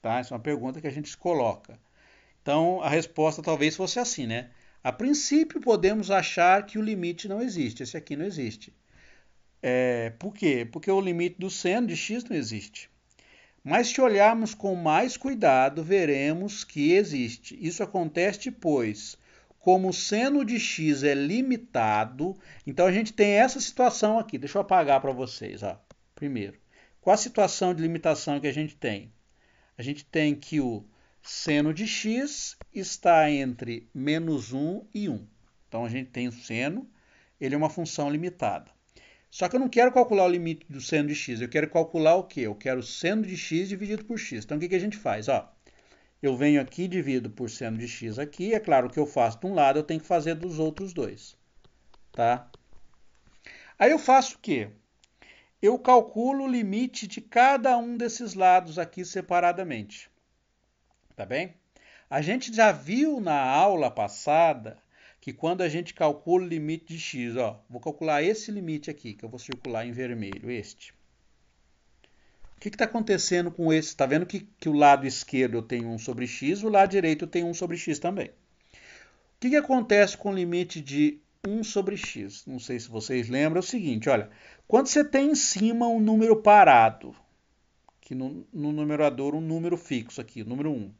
Tá? Essa é uma pergunta que a gente se coloca. Então, a resposta talvez fosse assim, né? A princípio, podemos achar que o limite não existe. Esse aqui não existe. Por quê? Porque o limite do seno de x não existe. Mas se olharmos com mais cuidado, veremos que existe. Isso acontece, pois, como o seno de x é limitado, então a gente tem essa situação aqui. Deixa eu apagar para vocês. Ó. Primeiro, qual a situação de limitação que a gente tem? A gente tem que o seno de x está entre menos 1 e 1. Então, a gente tem o seno, ele é uma função limitada. Só que eu não quero calcular o limite do seno de x, eu quero calcular o quê? Eu quero o seno de x dividido por x. Então, o que a gente faz? Ó, eu venho aqui, divido por seno de x aqui, é claro que eu faço de um lado, eu tenho que fazer dos outros dois. Tá? Aí eu faço o quê? Eu calculo o limite de cada um desses lados aqui separadamente. Tá bem? A gente já viu na aula passada que quando a gente calcula o limite de x, ó, vou calcular esse limite aqui, que eu vou circular em vermelho, este. O que está acontecendo com esse? Está vendo que o lado esquerdo eu tenho 1 sobre x, o lado direito eu tenho 1 sobre x também. O que acontece com o limite de 1 sobre x? Não sei se vocês lembram, é o seguinte, olha, quando você tem em cima um número parado, que no numerador um número fixo aqui, o número 1.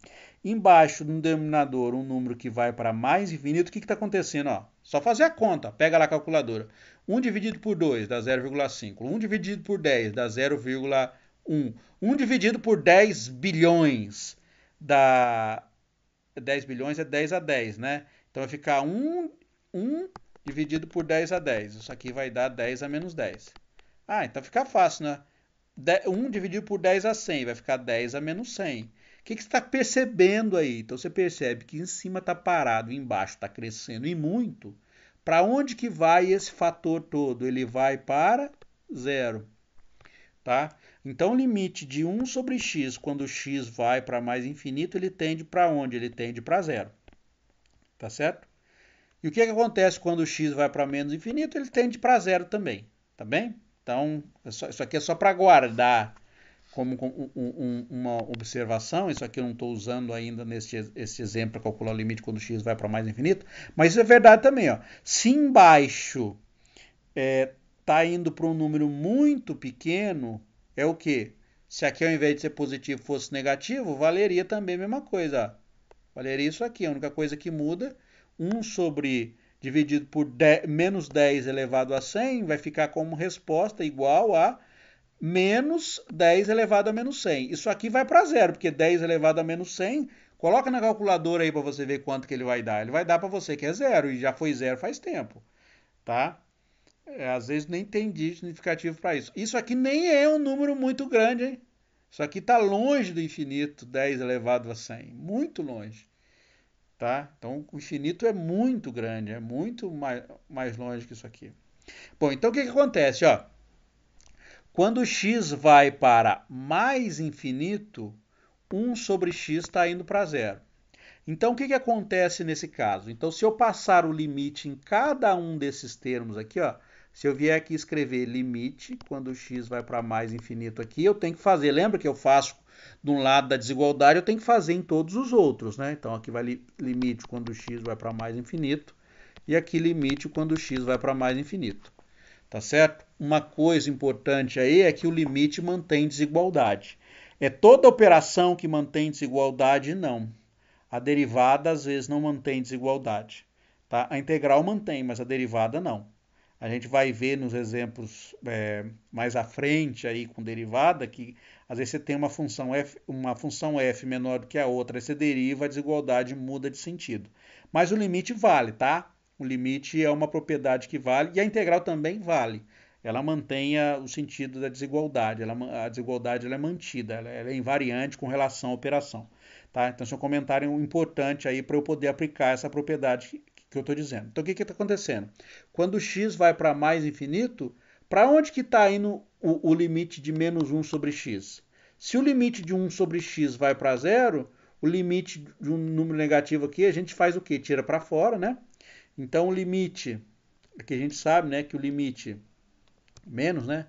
Embaixo, no denominador, um número que vai para mais infinito. O que está acontecendo? Ó, só fazer a conta. Pega lá a calculadora. 1 dividido por 2 dá 0,5. 1 dividido por 10 dá 0,1. 1 dividido por 10 bilhões dá... 10 bilhões é 10 a 10, né? Então vai ficar 1 dividido por 10 a 10. Isso aqui vai dar 10 a menos 10. Ah, então fica fácil, né? 1 dividido por 10 a 100, vai ficar 10 a menos 100. O que você está percebendo aí? Então você percebe que em cima está parado, embaixo está crescendo e muito. Para onde que vai esse fator todo? Ele vai para zero. tá? Então, o limite de 1 sobre x, quando x vai para mais infinito, ele tende para onde? Ele tende para zero, tá certo? E o que acontece quando x vai para menos infinito? Ele tende para zero também, tá bem? Então, isso aqui é só para guardar como uma observação. Isso aqui eu não estou usando ainda esse exemplo para calcular o limite quando x vai para mais infinito, mas isso é verdade também. Ó. Se embaixo está indo para um número muito pequeno, é o quê? Se aqui ao invés de ser positivo fosse negativo, valeria também a mesma coisa. Ó. Valeria isso aqui. A única coisa que muda, 1 sobre dividido por menos 10 elevado a 100 vai ficar como resposta igual a menos 10 elevado a menos 100. Isso aqui vai para zero, porque 10 elevado a menos 100, coloca na calculadora aí para você ver quanto que ele vai dar. Ele vai dar para você que é zero, e já foi zero faz tempo, tá? Às vezes nem tem dígito significativo para isso. Isso aqui nem é um número muito grande, hein? Isso aqui está longe do infinito, 10 elevado a 100. Muito longe, tá? Então, o infinito é muito grande, é muito mais longe que isso aqui. Bom, então o que acontece, ó? Quando x vai para mais infinito, 1 sobre x está indo para zero. Então, o que acontece nesse caso? Então, se eu passar o limite em cada um desses termos aqui, ó, se eu vier aqui escrever limite, quando x vai para mais infinito aqui, eu tenho que fazer, lembra que eu faço de um lado da desigualdade, eu tenho que fazer em todos os outros, né? Então, aqui vai limite quando x vai para mais infinito, e aqui limite quando x vai para mais infinito. Tá certo? Uma coisa importante aí é que o limite mantém desigualdade. É toda operação que mantém desigualdade? Não. A derivada às vezes não mantém desigualdade. Tá? A integral mantém, mas a derivada não. A gente vai ver nos exemplos mais à frente aí com derivada que às vezes você tem uma função f menor do que a outra, aí você deriva, a desigualdade muda de sentido. Mas o limite vale, tá? O limite é uma propriedade que vale e a integral também vale. Ela mantém o sentido da desigualdade. A desigualdade ela é mantida, ela é invariante com relação à operação. Tá? Então, esse é um comentário importante aí para eu poder aplicar essa propriedade que eu estou dizendo. Então, o que está acontecendo? Quando x vai para mais infinito, para onde que está indo o limite de menos 1 sobre x? Se o limite de 1 sobre x vai para zero, o limite de um número negativo aqui, a gente faz o quê? Tira para fora, né? Então, o limite, aqui a gente sabe, né, que o limite menos, né?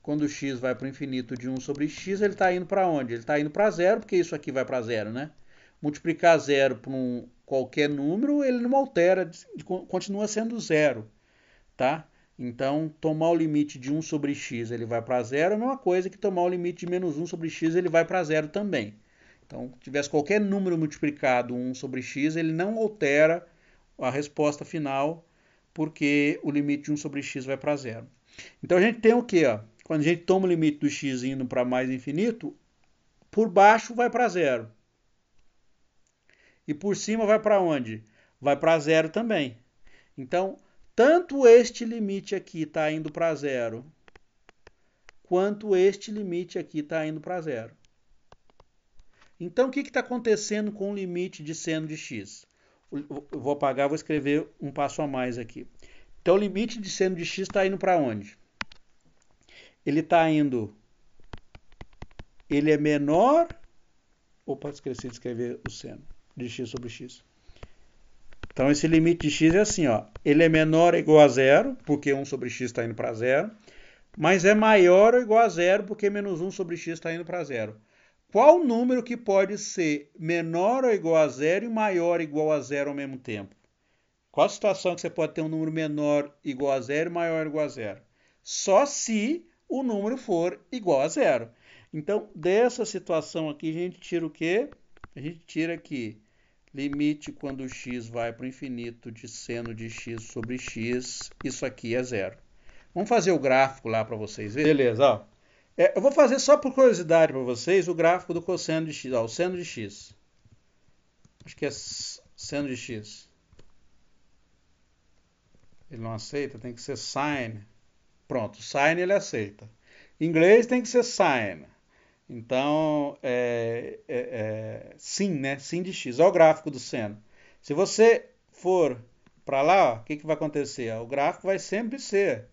Quando x vai para o infinito de 1 sobre x, ele está indo para onde? Ele está indo para zero, porque isso aqui vai para zero, né? Multiplicar zero por qualquer número, ele não altera, continua sendo zero, tá? Então, tomar o limite de 1 sobre x, ele vai para zero, é a mesma coisa que tomar o limite de menos 1 sobre x, ele vai para zero também. Então, se tivesse qualquer número multiplicado 1 sobre x, ele não altera a resposta final, porque o limite de 1 sobre x vai para zero. Então a gente tem o quê? Ó? Quando a gente toma o limite do x indo para mais infinito, por baixo vai para zero. E por cima vai para onde? Vai para zero também. Então, tanto este limite aqui está indo para zero, quanto este limite aqui está indo para zero. Então, o que está acontecendo com o limite de seno de x? Eu vou apagar, vou escrever um passo a mais aqui. Então, o limite de seno de x está indo para onde? Ele está indo... Ele é menor... Opa, esqueci de escrever o seno de x sobre x. Então, esse limite de x é assim, ó. Ele é menor ou igual a zero, porque 1 sobre x está indo para zero. Mas é maior ou igual a zero, porque menos 1 sobre x está indo para zero. Qual número que pode ser menor ou igual a zero e maior ou igual a zero ao mesmo tempo? Qual a situação que você pode ter um número menor igual a zero e maior igual a zero? Só se o número for igual a zero. Então, dessa situação aqui, a gente tira o quê? A gente tira aqui limite quando x vai para o infinito de seno de x sobre x. Isso aqui é zero. Vamos fazer o gráfico lá para vocês verem? Beleza, ó. Eu vou fazer só por curiosidade para vocês o gráfico do cosseno de x. Ó, o seno de x. Acho que é seno de x. Ele não aceita, tem que ser sine. Pronto, sine ele aceita. Em inglês tem que ser sine. Então, sin, né? Sin de x. Olha o gráfico do seno. Se você for para lá, o que vai acontecer? O gráfico vai sempre ser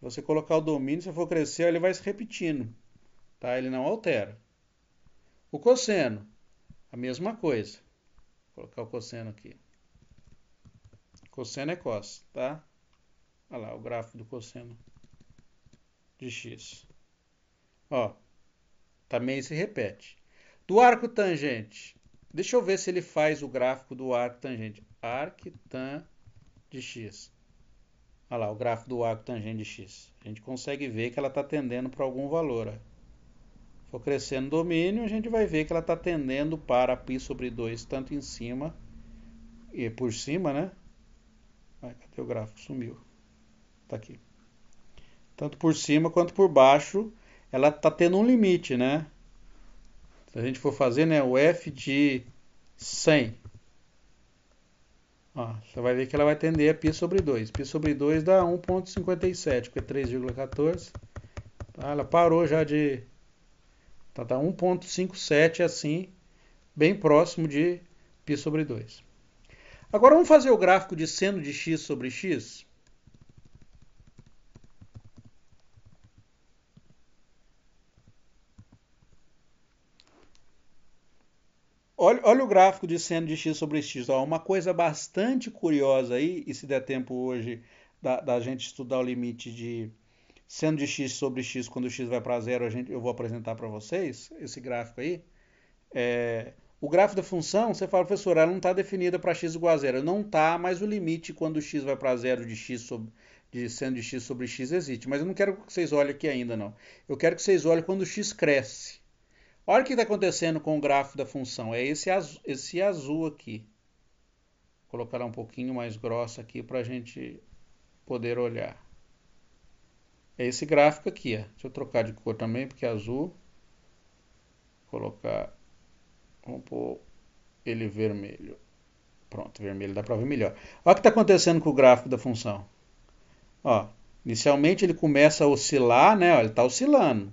Você colocar o domínio, se for crescer, ele vai se repetindo, tá? Ele não altera. O cosseno, a mesma coisa. Vou colocar o cosseno aqui. Cosseno é cos, tá? Olha lá o gráfico do cosseno de x. Ó, também se repete. Do arco tangente, deixa eu ver se ele faz o gráfico do arco tangente. Arctan de x. Olha lá o gráfico do arco tangente de x. A gente consegue ver que ela está tendendo para algum valor. Ó. For crescendo o domínio, a gente vai ver que ela está tendendo para π sobre 2, tanto em cima e por cima, né? Ai, cadê o gráfico? Sumiu. Tá aqui. Tanto por cima quanto por baixo, ela está tendo um limite, né? Se a gente for fazer, né, o f de 100, ó, você vai ver que ela vai tender a π sobre 2. π sobre 2 dá 1,57, porque é 3,14. Tá? Ela parou já de... Tá 1,57 assim, bem próximo de π sobre 2. Agora vamos fazer o gráfico de seno de x sobre x? Olha o gráfico de seno de x sobre x. Ó, uma coisa bastante curiosa aí, e se der tempo hoje da gente estudar o limite de seno de x sobre x quando x vai para zero, eu vou apresentar para vocês esse gráfico aí. O gráfico da função, você fala, professor, ela não está definida para x igual a zero. Não está, mas o limite quando x vai para zero de seno de x sobre x existe. Mas eu não quero que vocês olhem aqui ainda, não. Eu quero que vocês olhem quando x cresce. Olha o que está acontecendo com o gráfico da função. É esse azul aqui. Vou colocar ela um pouquinho mais grossa aqui para a gente poder olhar. É esse gráfico aqui. Ó. Deixa eu trocar de cor também, porque é azul. Vou colocar... Vamos pôr ele vermelho. Pronto, vermelho dá para ver melhor. Olha o que está acontecendo com o gráfico da função. Ó, inicialmente ele começa a oscilar, né? Ó, ele está oscilando,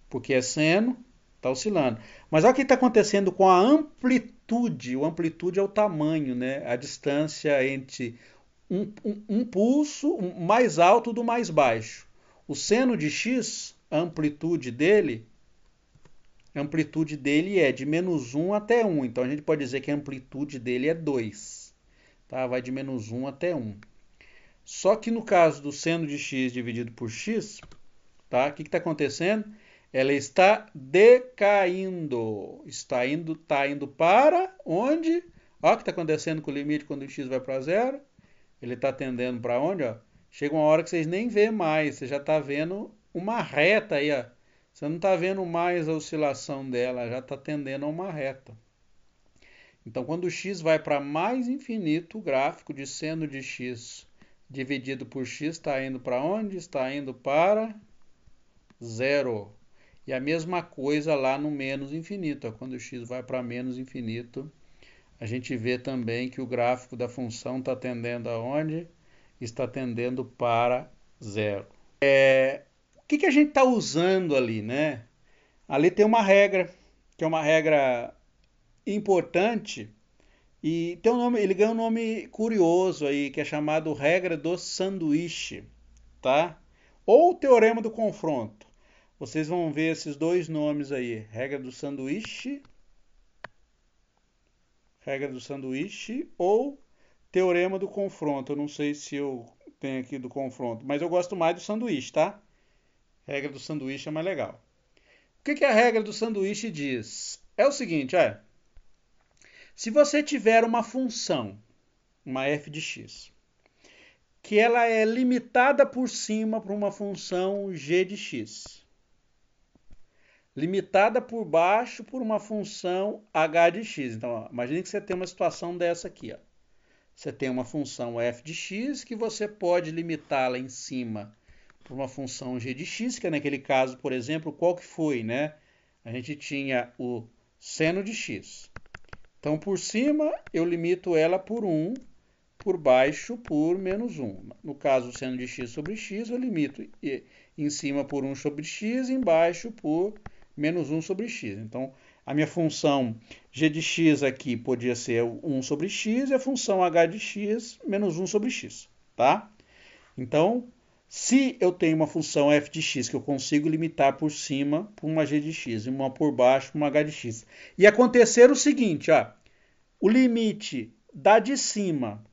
porque é seno, está oscilando. Mas olha o que está acontecendo com a amplitude. O amplitude é o tamanho, né? A distância entre um pulso mais alto do mais baixo. O seno de x, a amplitude dele é de menos 1 até 1. Então a gente pode dizer que a amplitude dele é 2. Tá? Vai de menos 1 até 1. Só que no caso do seno de x dividido por x, tá? O que está acontecendo? Ela está decaindo. Está indo para onde? Olha o que está acontecendo com o limite quando o x vai para zero. Ele está tendendo para onde? Ó? Chega uma hora que vocês nem vê mais. Você já está vendo uma reta aí, ó. Você não está vendo mais a oscilação dela, já está tendendo a uma reta. Então, quando o x vai para mais infinito, o gráfico de seno de x dividido por x está indo para onde? Está indo para zero. E a mesma coisa lá no menos infinito. Ó, quando o x vai para menos infinito, a gente vê também que o gráfico da função está tendendo aonde? Está tendendo para zero. O que a gente está usando ali, né? Ali tem uma regra, que é uma regra importante, e tem um nome, ele ganha um nome curioso aí, que é chamado regra do sanduíche, tá? Ou teorema do confronto. Vocês vão ver esses dois nomes aí, regra do sanduíche ou teorema do confronto. Eu não sei se eu tenho aqui do confronto, mas eu gosto mais do sanduíche, tá? Regra do sanduíche é mais legal. O que a regra do sanduíche diz? É o seguinte, olha. Se você tiver uma função, uma f de x, que ela é limitada por cima para uma função g de x, limitada por baixo por uma função h de x. Então, ó, imagine que você tem uma situação dessa aqui. Ó. Você tem uma função f de x que você pode limitá-la em cima por uma função g de x, que é naquele caso, por exemplo, qual que foi, né? A gente tinha o seno de x. Então, por cima, eu limito ela por 1, por baixo por menos 1. No caso, o seno de x sobre x, eu limito em cima por 1 sobre x e embaixo por menos 1 sobre x. Então, a minha função g de x aqui podia ser 1 sobre x e a função h de x menos 1 sobre x, tá? Então, Se eu tenho uma função f de x que eu consigo limitar por cima por uma g de x e uma por baixo por uma h de x, e acontecer o seguinte, ó, o limite da de cima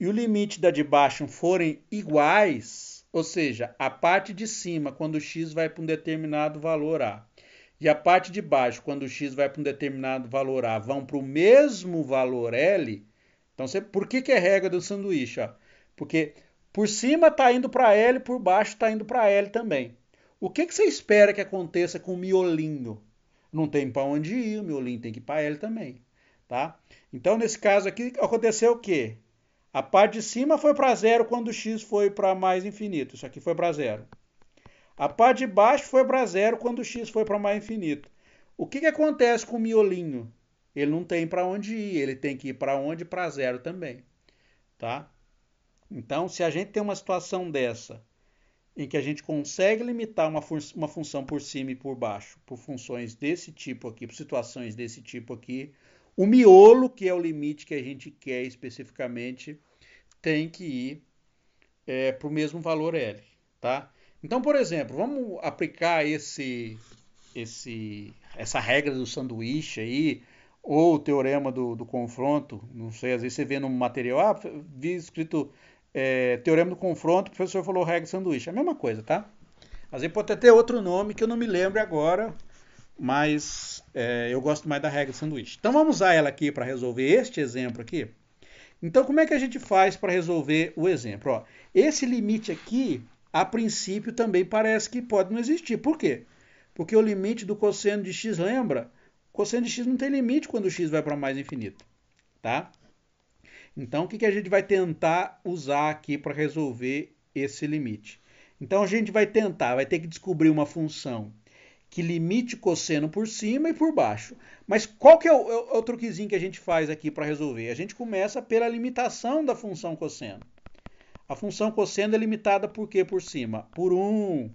e o limite da de baixo forem iguais, ou seja, a parte de cima quando x vai para um determinado valor a e a parte de baixo quando x vai para um determinado valor a vão para o mesmo valor L, então por que é regra do sanduíche? Ó? Porque por cima está indo para L, por baixo está indo para L também. O que você espera que aconteça com o miolinho? Não tem para onde ir, o miolinho tem que ir para L também. Tá? Então, nesse caso aqui, aconteceu o quê? A parte de cima foi para zero quando x foi para mais infinito. Isso aqui foi para zero. A parte de baixo foi para zero quando x foi para mais infinito. O que acontece com o miolinho? Ele não tem para onde ir, ele tem que ir para onde? Para zero também. Tá? Então, se a gente tem uma situação dessa, em que a gente consegue limitar uma função por cima e por baixo, por funções desse tipo aqui, por situações desse tipo aqui, o miolo, que é o limite que a gente quer especificamente, tem que ir para o mesmo valor L. Tá? Então, por exemplo, vamos aplicar essa regra do sanduíche aí, ou o teorema do confronto, não sei, às vezes você vê no material, vi escrito teorema do confronto, o professor falou regra do sanduíche, é a mesma coisa, tá? Às vezes pode até ter outro nome que eu não me lembro agora, mas eu gosto mais da regra do sanduíche. Então vamos usar ela aqui para resolver este exemplo aqui. Então como é que a gente faz para resolver o exemplo? Ó, esse limite aqui, a princípio, também parece que pode não existir. Por quê? Porque o limite do cosseno de x, lembra? O cosseno de x não tem limite quando o x vai para mais infinito. Tá? Então, o que a gente vai tentar usar aqui para resolver esse limite? Então, a gente vai ter que descobrir uma função que limite cosseno por cima e por baixo. Mas qual que é o truquezinho que a gente faz aqui para resolver? A gente começa pela limitação da função cosseno. A função cosseno é limitada por quê por cima? Por 1.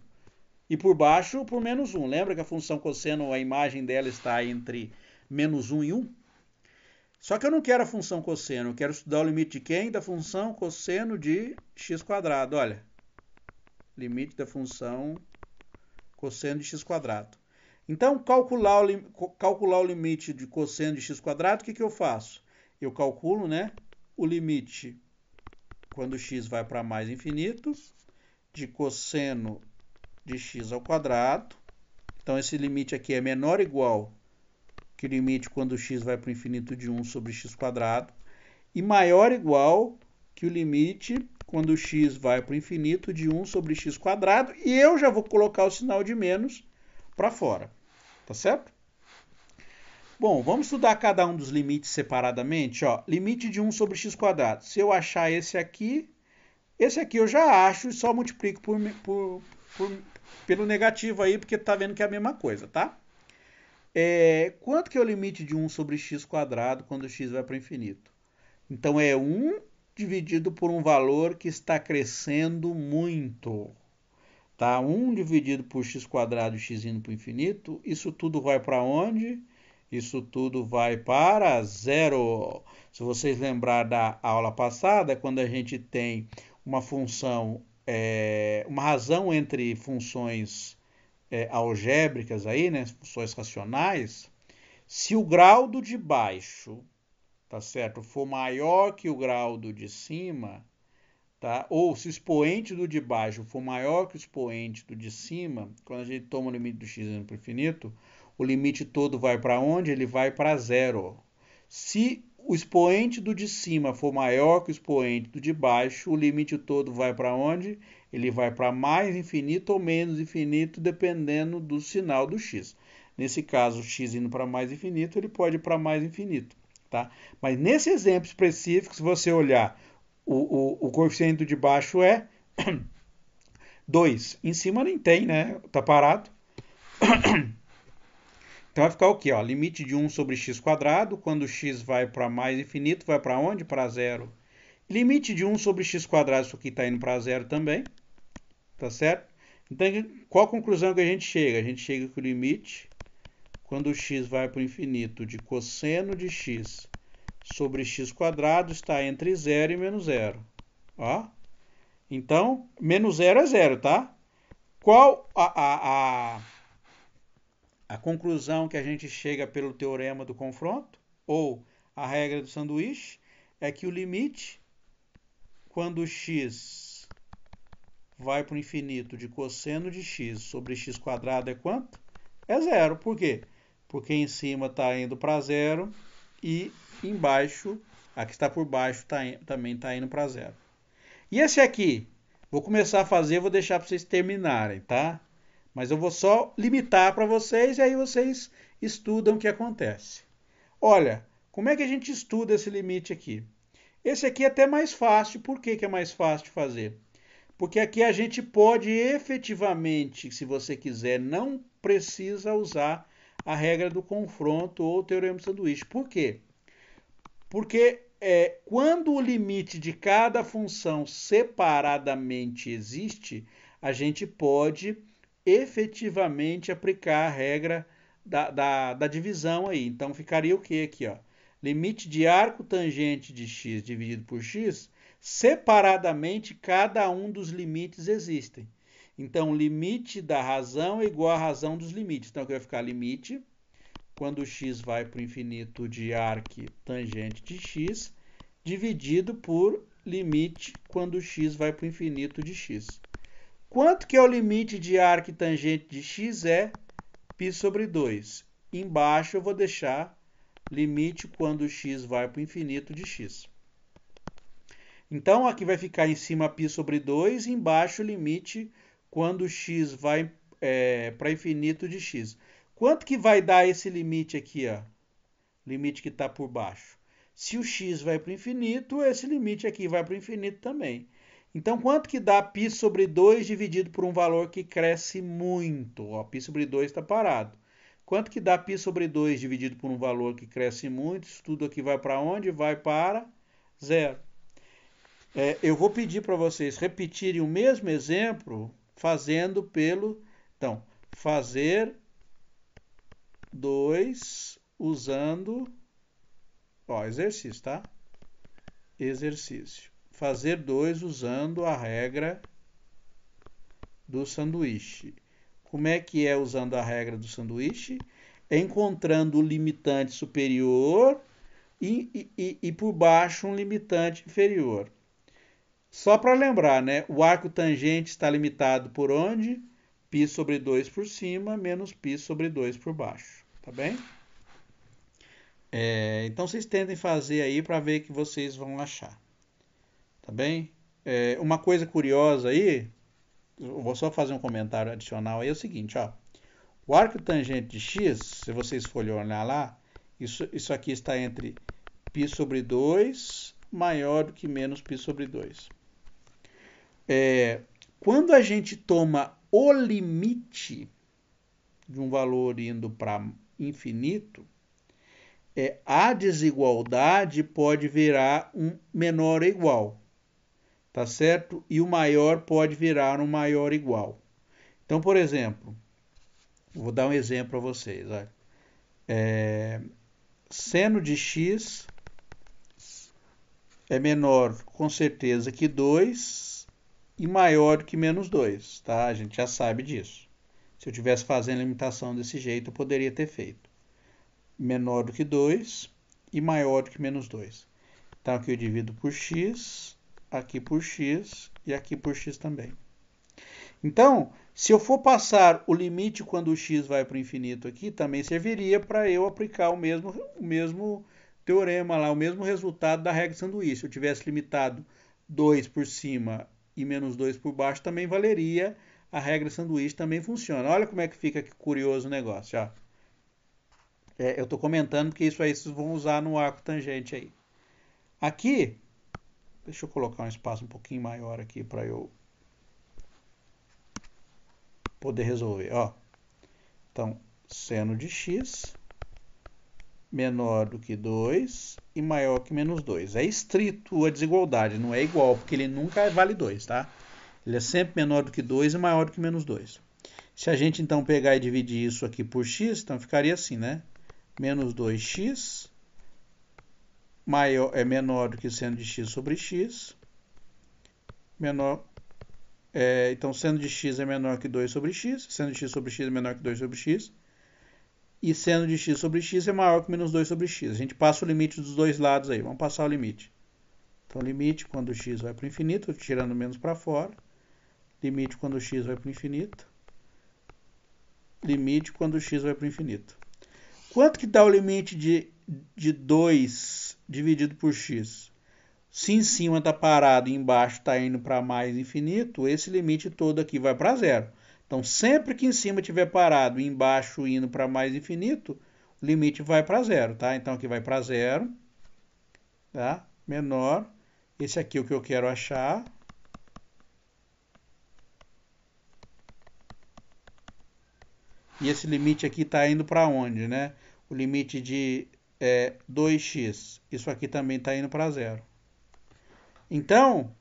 E por baixo, por menos 1. Lembra que a função cosseno, a imagem dela está entre menos 1 e 1? Só que eu não quero a função cosseno, eu quero estudar o limite de quem? Da função cosseno de x quadrado. Olha, limite da função cosseno de x quadrado. Então, calcular o limite de cosseno de x quadrado, o que eu faço? Eu calculo, né, o limite quando x vai para mais infinito de cosseno de x ao quadrado. Então, esse limite aqui é menor ou igual que o limite quando x vai para o infinito de 1 sobre x quadrado, e maior ou igual que o limite quando x vai para o infinito de 1 sobre x quadrado, e eu já vou colocar o sinal de menos para fora. Tá certo? Bom, vamos estudar cada um dos limites separadamente. Ó, limite de 1 sobre x quadrado. Se eu achar esse aqui eu já acho e só multiplico pelo negativo aí, porque tá vendo que é a mesma coisa, tá? Quanto que é o limite de 1 sobre x quadrado quando x vai para o infinito? Então, é 1 dividido por um valor que está crescendo muito. Tá? 1 dividido por x quadrado e x indo para o infinito, isso tudo vai para onde? Isso tudo vai para zero. Se vocês lembrarem da aula passada, quando a gente tem uma função, uma razão entre funções algébricas aí, né, funções racionais, se o grau do de baixo, tá certo, for maior que o grau do de cima, tá? Ou se o expoente do de baixo for maior que o expoente do de cima, quando a gente toma o limite do x indo para o infinito, o limite todo vai para onde? Ele vai para zero. Se o expoente do de cima for maior que o expoente do de baixo, o limite todo vai para onde? Ele vai para mais infinito ou menos infinito, dependendo do sinal do x. Nesse caso, x indo para mais infinito, ele pode ir para mais infinito. Tá? Mas nesse exemplo específico, se você olhar, o coeficiente de baixo é 2. Em cima nem tem, né? Está parado. Então vai ficar o quê? Ó, limite de 1 sobre x quadrado, quando x vai para mais infinito, vai para onde? Para zero. Limite de 1 sobre x quadrado, isso aqui está indo para zero também. Tá certo? Então, qual a conclusão que a gente chega? A gente chega que o limite, quando x vai para o infinito, de cosseno de x sobre x quadrado, está entre 0 e menos 0. Ó. Então, menos zero é zero, tá? Qual a conclusão que a gente chega pelo teorema do confronto, ou a regra do sanduíche, é que o limite, quando x vai para o infinito de cosseno de x sobre x quadrado é quanto? É zero. Por quê? Porque em cima está indo para zero e embaixo, a que está por baixo também está indo para zero. E esse aqui? Vou começar a fazer, vou deixar para vocês terminarem, tá? Mas eu vou só limitar para vocês e aí vocês estudam o que acontece. Olha, como é que a gente estuda esse limite aqui? Esse aqui é até mais fácil. Por que que é mais fácil de fazer? Porque aqui a gente pode efetivamente, se você quiser, não precisa usar a regra do confronto ou o teorema do sanduíche. Por quê? Porque quando o limite de cada função separadamente existe, a gente pode efetivamente aplicar a regra da divisão aí. Então ficaria o que aqui? Ó? Limite de arco tangente de x dividido por x, separadamente cada um dos limites existem. Então, limite da razão é igual à razão dos limites. Então, aqui vai ficar limite, quando x vai para o infinito de arco tangente de x, dividido por limite quando x vai para o infinito de x. Quanto que é o limite de arco tangente de x? É π sobre 2. Embaixo eu vou deixar limite quando x vai para o infinito de x. Então, aqui vai ficar em cima π sobre 2, e embaixo o limite quando x vai para infinito de x. Quanto que vai dar esse limite aqui, ó? Limite que está por baixo. Se o x vai para o infinito, esse limite aqui vai para o infinito também. Então, quanto que dá π sobre 2 dividido por um valor que cresce muito? Ó, π sobre 2 está parado. Quanto que dá π sobre 2 dividido por um valor que cresce muito? Isso tudo aqui vai para onde? Vai para zero. Eu vou pedir para vocês repetirem o mesmo exemplo fazendo pelo... Então, fazer 2 usando... Ó, exercício, tá? Exercício. Fazer 2 usando a regra do sanduíche. Como é que é usando a regra do sanduíche? É encontrando o limitante superior e por baixo um limitante inferior. Só para lembrar, né? O arco tangente está limitado por onde? π sobre 2 por cima menos π sobre 2 por baixo. Tá bem? Então vocês tentem fazer aí para ver o que vocês vão achar. Tá bem? Uma coisa curiosa aí, eu vou só fazer um comentário adicional aí, é o seguinte, ó. O arco tangente de x, se vocês forem olhar lá, isso aqui está entre π sobre 2 maior do que menos π sobre 2. Quando a gente toma o limite de um valor indo para infinito, a desigualdade pode virar um menor ou igual, tá certo? E o maior pode virar um maior ou igual. Então, por exemplo, vou dar um exemplo para vocês. Olha. Seno de x é menor com certeza que 2 e maior do que menos 2, tá? A gente já sabe disso. Se eu estivesse fazendo a limitação desse jeito, eu poderia ter feito. Menor do que 2 e maior do que menos 2. Então, aqui eu divido por x, aqui por x e aqui por x também. Então, se eu for passar o limite quando o x vai para o infinito aqui, também serviria para eu aplicar o mesmo teorema lá, o mesmo resultado da regra de sanduíche. Se eu tivesse limitado 2 por cima e menos 2 por baixo, também valeria. A regra de sanduíche também funciona. Olha como é que fica curioso o negócio. Ó. Eu estou comentando porque isso aí vocês vão usar no arco tangente aí. Aqui, deixa eu colocar um espaço um pouquinho maior aqui para eu poder resolver. Ó. Então, seno de x menor do que 2 e maior que menos 2. É estrito a desigualdade, não é igual, porque ele nunca vale 2, tá? Ele é sempre menor do que 2 e maior do que menos 2. Se a gente então pegar e dividir isso aqui por x, então ficaria assim, né? Menos 2x menor do que seno de x sobre x, menor Então, seno de x é menor que 2 sobre x, seno de x sobre x é menor que 2 sobre x, e seno de x sobre x é maior que menos 2 sobre x. A gente passa o limite dos dois lados aí, vamos passar o limite. Então, limite quando x vai para o infinito, tirando menos para fora, limite quando x vai para o infinito, limite quando x vai para o infinito. Quanto que dá o limite de 2 dividido por x? Se em cima está parado e embaixo está indo para mais infinito, esse limite todo aqui vai para zero. Então, sempre que em cima estiver parado e embaixo indo para mais infinito, o limite vai para zero, tá? Então, aqui vai para zero, tá? Menor. Esse aqui é o que eu quero achar. E esse limite aqui está indo para onde, né? O limite de 2x. Isso aqui também está indo para zero. Então,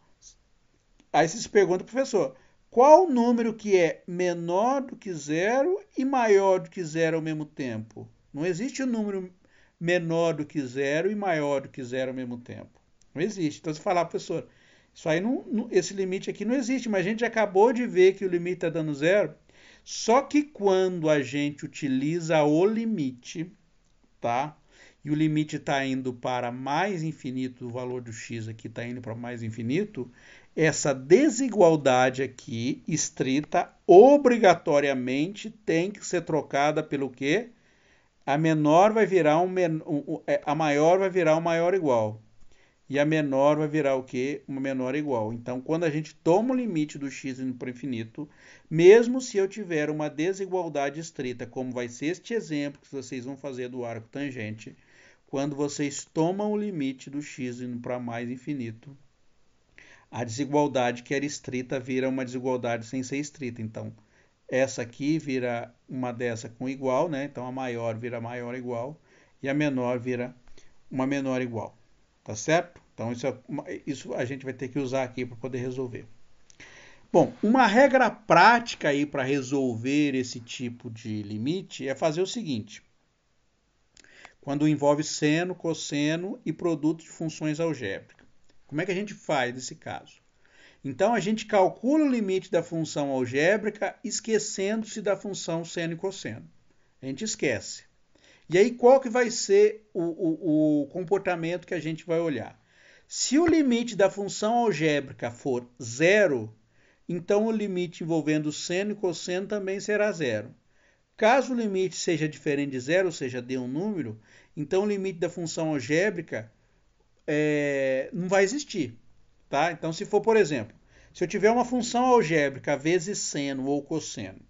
aí você se pergunta, professor, qual o número que é menor do que zero e maior do que zero ao mesmo tempo? Não existe um número menor do que zero e maior do que zero ao mesmo tempo. Não existe. Então, você falar, professor, isso aí esse limite aqui não existe, mas a gente acabou de ver que o limite está dando zero. Só que quando a gente utiliza o limite, tá? E o limite está indo para mais infinito, o valor do x aqui está indo para mais infinito, essa desigualdade aqui, estrita, obrigatoriamente tem que ser trocada pelo quê? A menor vai virar a maior vai virar um maior igual. E a menor vai virar o quê? Uma menor igual. Então, quando a gente toma o limite do x indo para o infinito, mesmo se eu tiver uma desigualdade estrita, como vai ser este exemplo que vocês vão fazer do arco tangente, quando vocês tomam o limite do x indo para mais infinito, a desigualdade que era estrita vira uma desigualdade sem ser estrita. Então, essa aqui vira uma dessa com igual, né? Então, a maior vira maior igual e a menor vira uma menor igual. Tá certo? Então, isso a gente vai ter que usar aqui para poder resolver. Bom, uma regra prática aí para resolver esse tipo de limite é fazer o seguinte. Quando envolve seno, cosseno e produto de funções algébricas. Como é que a gente faz nesse caso? Então, a gente calcula o limite da função algébrica esquecendo-se da função seno e cosseno. A gente esquece. E aí, qual que vai ser o comportamento que a gente vai olhar? Se o limite da função algébrica for zero, então o limite envolvendo seno e cosseno também será zero. Caso o limite seja diferente de zero, ou seja, dê um número, então o limite da função algébrica não vai existir. Tá? Então, se for, por exemplo, se eu tiver uma função algébrica vezes seno ou cosseno,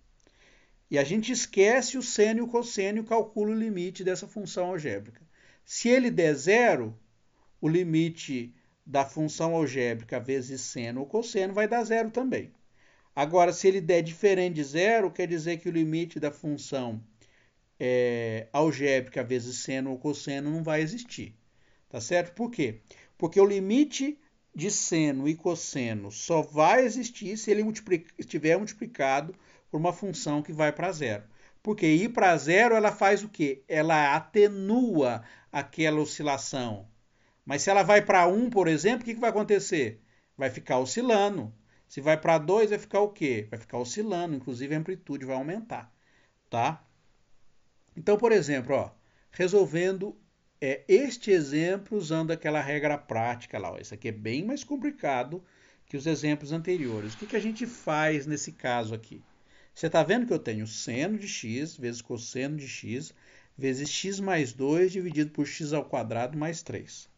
e a gente esquece o seno e o cosseno e calcula o limite dessa função algébrica. Se ele der zero, o limite da função algébrica vezes seno ou cosseno vai dar zero também. Agora, se ele der diferente de zero, quer dizer que o limite da função algébrica vezes seno ou cosseno não vai existir. Tá certo? Por quê? Porque o limite de seno e cosseno só vai existir se ele estiver multiplicado por uma função que vai para zero. Porque ir para zero, ela faz o quê? Ela atenua aquela oscilação. Mas se ela vai para 1, por exemplo, o que vai acontecer? Vai ficar oscilando. Se vai para 2, vai ficar o quê? Vai ficar oscilando, inclusive a amplitude vai aumentar. Tá? Então, por exemplo, ó, resolvendo este exemplo usando aquela regra prática lá. Ó. Isso aqui é bem mais complicado que os exemplos anteriores. O que a gente faz nesse caso aqui? Você está vendo que eu tenho seno de x vezes cosseno de x vezes x mais 2 dividido por x ao quadrado mais 3.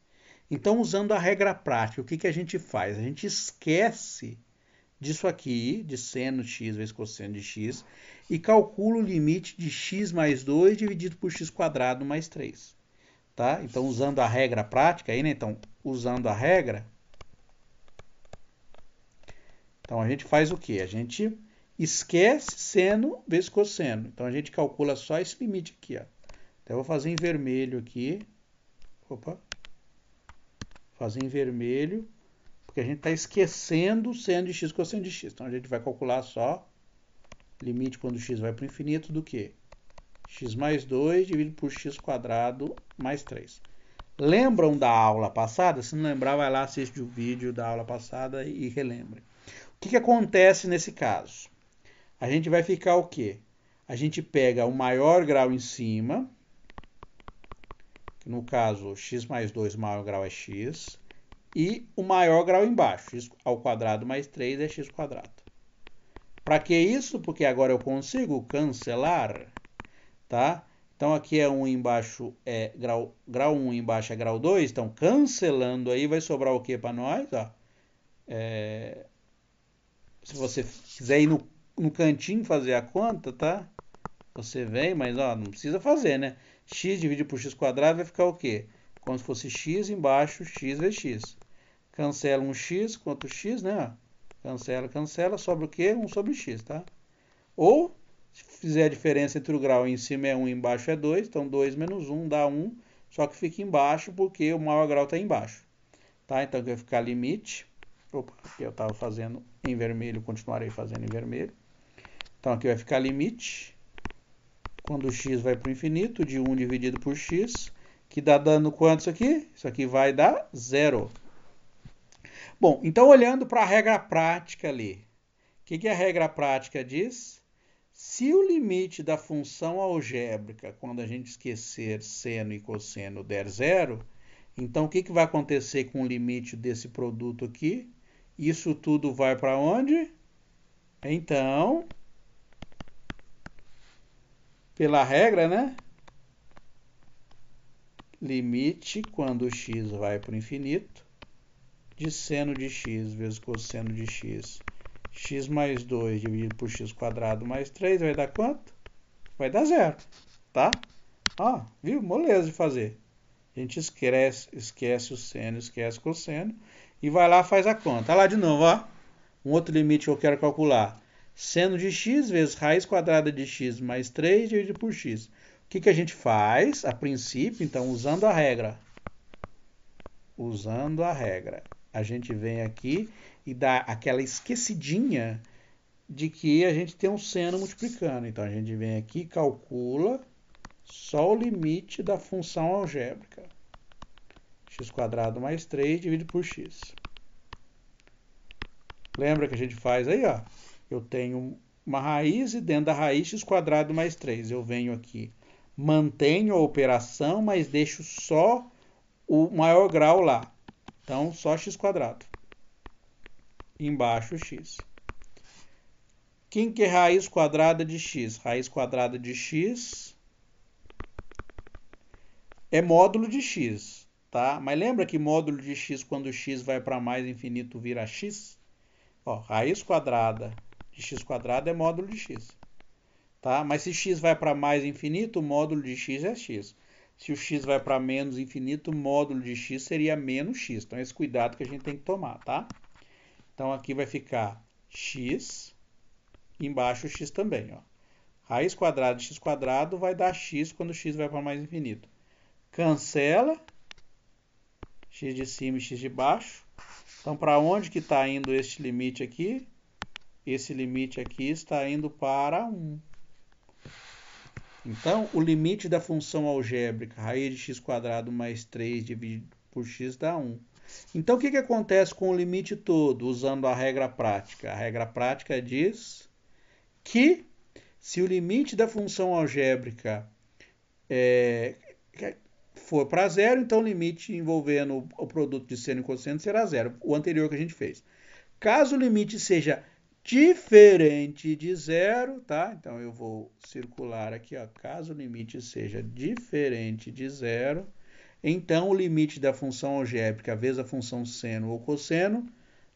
Então, usando a regra prática, o que a gente faz? A gente esquece disso aqui, de seno de x vezes cosseno de x, e calcula o limite de x mais 2 dividido por x quadrado mais 3. Tá? Então, usando a regra prática, aí, né? Então, usando a regra, então a gente faz o quê? A gente esquece seno vezes cosseno. Então, a gente calcula só esse limite aqui. Ó. Então, eu vou fazer em vermelho aqui. Opa. Fazer em vermelho, porque a gente está esquecendo o seno de x cosseno de x. Então, a gente vai calcular só limite quando x vai para o infinito do que? X mais 2 dividido por x quadrado mais 3. Lembram da aula passada? Se não lembrar, vai lá, assiste o vídeo da aula passada e relembre. O que acontece nesse caso? A gente vai ficar o quê? A gente pega o maior grau em cima, que no caso x mais 2, o maior grau é x, e o maior grau embaixo, x ao quadrado mais 3 é x quadrado. Para que isso? Porque agora eu consigo cancelar, tá? Então aqui é 1 embaixo é grau 1 embaixo é grau 2, então cancelando aí vai sobrar o que para nós? Ó, se você quiser ir no cantinho fazer a conta, tá? Você vem, mas ó, não precisa fazer, né? X dividido por x quadrado vai ficar o quê? Como se fosse x embaixo, x vezes x. Cancela um x, quanto x, né? Cancela, cancela, sobra o quê? 1 sobre x, tá? Ou, se fizer a diferença entre o grau em cima é 1 e embaixo é 2, então 2 menos 1 dá 1, só que fica embaixo porque o maior grau está embaixo. Tá? Então aqui vai ficar limite. Opa, aqui eu estava fazendo em vermelho, continuarei fazendo em vermelho. Então aqui vai ficar limite. Quando o x vai para o infinito, de 1 dividido por x, que dá dando quanto isso aqui? Isso aqui vai dar 0. Bom, então olhando para a regra prática ali, o que a regra prática diz? Se o limite da função algébrica, quando a gente esquecer seno e cosseno, der 0, então o que vai acontecer com o limite desse produto aqui? Isso tudo vai para onde? Então, pela regra, né? Limite quando x vai para o infinito de seno de x vezes cosseno de x. X mais 2 dividido por x quadrado mais 3 vai dar quanto? Vai dar 0, tá? Ó, viu? Moleza de fazer. A gente esquece o seno, esquece o cosseno e vai lá e faz a conta. Olha lá de novo, ó. Um outro limite que eu quero calcular. Seno de x vezes raiz quadrada de x mais 3 dividido por x. O que a gente faz? A princípio, então, usando a regra, a gente vem aqui e dá aquela esquecidinha de que a gente tem um seno multiplicando. Então, a gente vem aqui e calcula só o limite da função algébrica. X quadrado mais 3 dividido por x. Lembra que a gente faz aí, ó? Eu tenho uma raiz e dentro da raiz x quadrado mais 3. Eu venho aqui, mantenho a operação, mas deixo só o maior grau lá. Então, só x quadrado. Embaixo x. Quem que é raiz quadrada de x? Raiz quadrada de x é módulo de x, tá? Mas lembra que módulo de x, quando x vai para mais infinito, vira x? Ó, raiz quadrada de x quadrado é módulo de x, tá? Mas se x vai para mais infinito, o módulo de x é x. Se o x vai para menos infinito, o módulo de x seria menos x. Então, esse cuidado que a gente tem que tomar, tá? Então, aqui vai ficar x, embaixo x também, ó. Raiz quadrada de x quadrado vai dar x quando x vai para mais infinito. Cancela, x de cima e x de baixo. Então, para onde que está indo este limite aqui? Esse limite aqui está indo para 1. Então, o limite da função algébrica, raiz de x quadrado mais 3 dividido por x dá 1. Então, o que acontece com o limite todo, usando a regra prática? A regra prática diz que se o limite da função algébrica for para 0, então o limite envolvendo o produto de seno e cosseno será 0, o anterior que a gente fez. Caso o limite seja diferente de 0, tá? Então eu vou circular aqui, ó. Caso o limite seja diferente de 0, então o limite da função algébrica vezes a função seno ou cosseno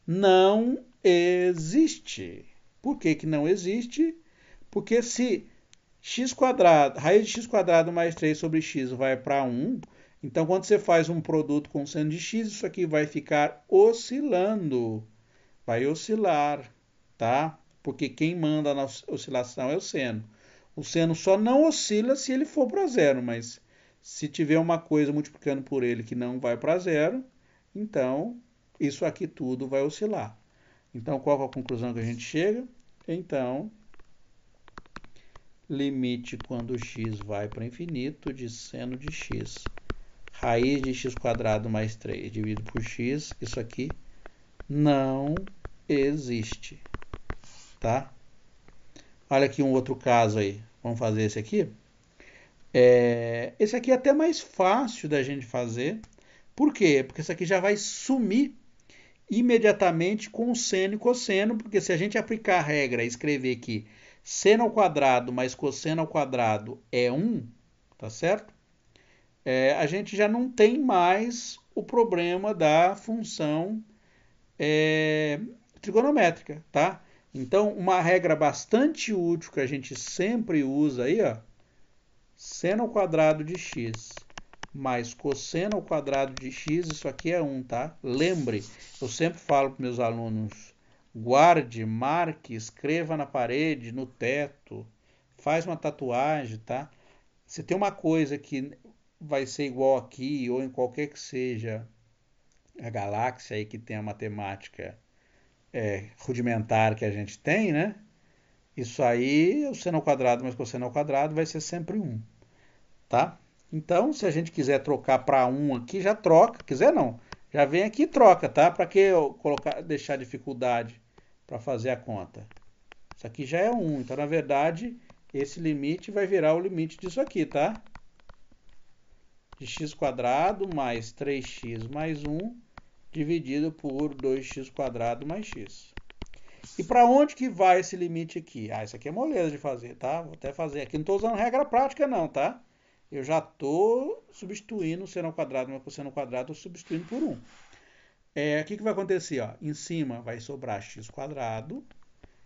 não existe. Por que não existe? Porque se x quadrado, raiz de x quadrado mais 3 sobre x vai para 1, então quando você faz um produto com seno de x, isso aqui vai ficar oscilando. Vai oscilar, tá? Porque quem manda na oscilação é o seno. O seno só não oscila se ele for para 0, mas se tiver uma coisa multiplicando por ele que não vai para 0, então isso aqui tudo vai oscilar. Então, qual é a conclusão que a gente chega? Então, limite quando x vai para infinito de seno de x, raiz de x quadrado mais 3 dividido por x, isso aqui não existe, tá? Olha aqui um outro caso aí. Vamos fazer esse aqui. Esse aqui é até mais fácil da gente fazer. Por quê? Porque esse aqui já vai sumir imediatamente com o seno e cosseno, porque se a gente aplicar a regra e escrever que seno ao quadrado mais cosseno ao quadrado é 1, tá certo? A gente já não tem mais o problema da função trigonométrica, tá? Então, uma regra bastante útil que a gente sempre usa aí, ó, seno ao quadrado de x mais cosseno ao quadrado de x, isso aqui é 1, tá? Lembre, eu sempre falo para meus alunos, guarde, marque, escreva na parede, no teto, faz uma tatuagem, tá? Se tem uma coisa que vai ser igual aqui, ou em qualquer que seja a galáxia aí que tem a matemática rudimentar que a gente tem, né? Isso aí, o seno ao quadrado mais cosseno ao quadrado vai ser sempre 1, tá? Então, se a gente quiser trocar para 1 aqui, já troca. Quiser não, já vem aqui e troca, tá? Para que eu deixar dificuldade para fazer a conta? Isso aqui já é 1, então na verdade esse limite vai virar o limite disso aqui, tá? De x quadrado mais 3x mais 1 dividido por 2x quadrado mais x. E para onde que vai esse limite aqui? Isso aqui é moleza de fazer, tá? Vou até fazer aqui. Não estou usando regra prática não, tá? Eu já estou substituindo o seno ao quadrado mais cosseno ao quadrado, estou substituindo por 1. O que vai acontecer? Ó? Em cima vai sobrar x quadrado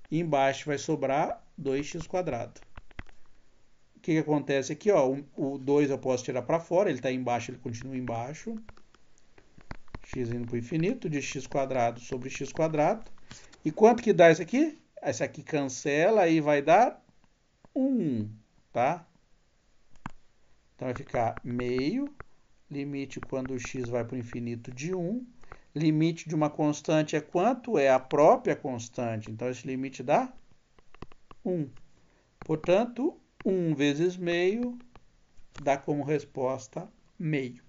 e embaixo vai sobrar 2x quadrado. O que acontece aqui? Ó? O 2 eu posso tirar para fora, ele está embaixo, ele continua embaixo. X indo para o infinito, de x quadrado sobre x quadrado. E quanto que dá isso aqui? Esse aqui cancela, aí vai dar 1, tá? Então vai ficar meio, limite quando o x vai para o infinito de 1. Limite de uma constante é quanto? É a própria constante. Então esse limite dá 1. Portanto, 1 vezes meio dá como resposta meio.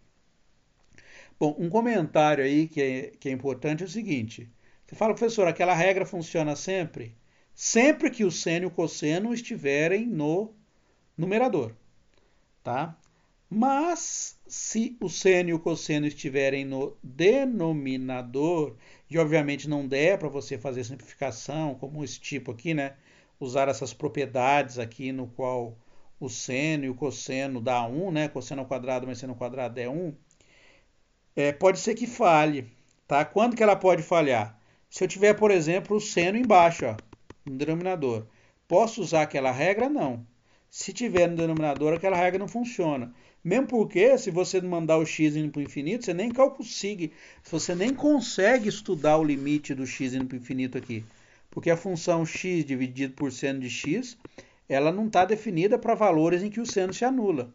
Bom, um comentário aí que é importante é o seguinte. Você fala, professor, aquela regra funciona sempre? Sempre que o seno e o cosseno estiverem no numerador, tá? Mas se o seno e o cosseno estiverem no denominador, e obviamente não der para você fazer simplificação, como esse tipo aqui, né? Usar essas propriedades aqui no qual o seno e o cosseno dá 1, né? Cosseno ao quadrado mais seno ao quadrado é 1. Pode ser que falhe, tá? Quando que ela pode falhar? Se eu tiver, por exemplo, o seno embaixo, ó, no denominador. Posso usar aquela regra? Não. Se tiver no denominador, aquela regra não funciona. Mesmo porque, se você mandar o x indo para o infinito, você nem consegue estudar o limite do x indo para o infinito aqui. Porque a função x dividido por seno de x, ela não está definida para valores em que o seno se anula.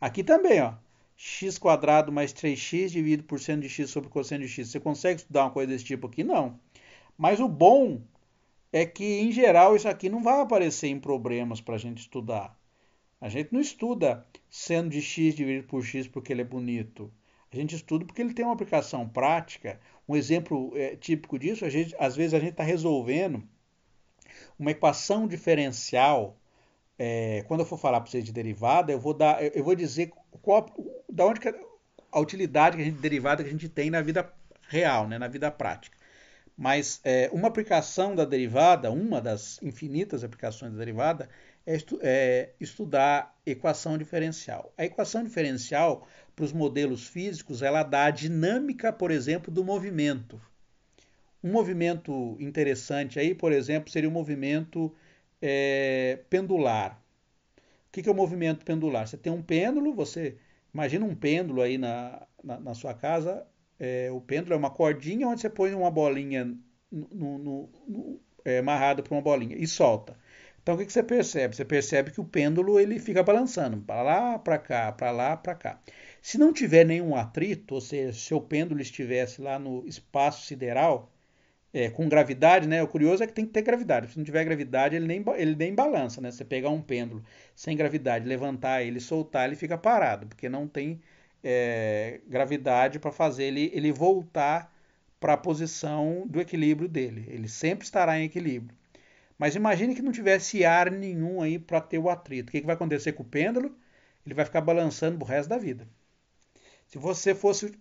Aqui também, ó, x quadrado mais 3x dividido por seno de x sobre cosseno de x. Você consegue estudar uma coisa desse tipo aqui? Não. Mas o bom é que, em geral, isso aqui não vai aparecer em problemas para a gente estudar. A gente não estuda seno de x dividido por x porque ele é bonito. A gente estuda porque ele tem uma aplicação prática. Um exemplo típico disso, às vezes a gente está resolvendo uma equação diferencial. Quando eu for falar para vocês de derivada, eu vou dizer da onde a utilidade de derivada que a gente tem na vida real, né, na vida prática. Mas uma aplicação da derivada, uma das infinitas aplicações da derivada, é estudar equação diferencial. A equação diferencial, para os modelos físicos, ela dá a dinâmica, por exemplo, do movimento. Um movimento interessante aí, por exemplo, seria o movimento pendular. O que é o movimento pendular? Você tem um pêndulo, você imagina um pêndulo aí na sua casa. O pêndulo é uma cordinha onde você põe uma bolinha amarrada por uma bolinha e solta. Então o que você percebe? Você percebe que o pêndulo ele fica balançando para lá, para cá, para lá, para cá. Se não tiver nenhum atrito, ou seja, se o pêndulo estivesse lá no espaço sideral, com gravidade, né? O curioso é que tem que ter gravidade. Se não tiver gravidade, ele nem balança, né? Você pegar um pêndulo sem gravidade, levantar ele, soltar, ele fica parado, porque não tem gravidade para fazer ele voltar para a posição do equilíbrio dele. Ele sempre estará em equilíbrio. Mas imagine que não tivesse ar nenhum aí para ter o atrito. O que vai acontecer com o pêndulo? Ele vai ficar balançando pro resto da vida. Se você fosse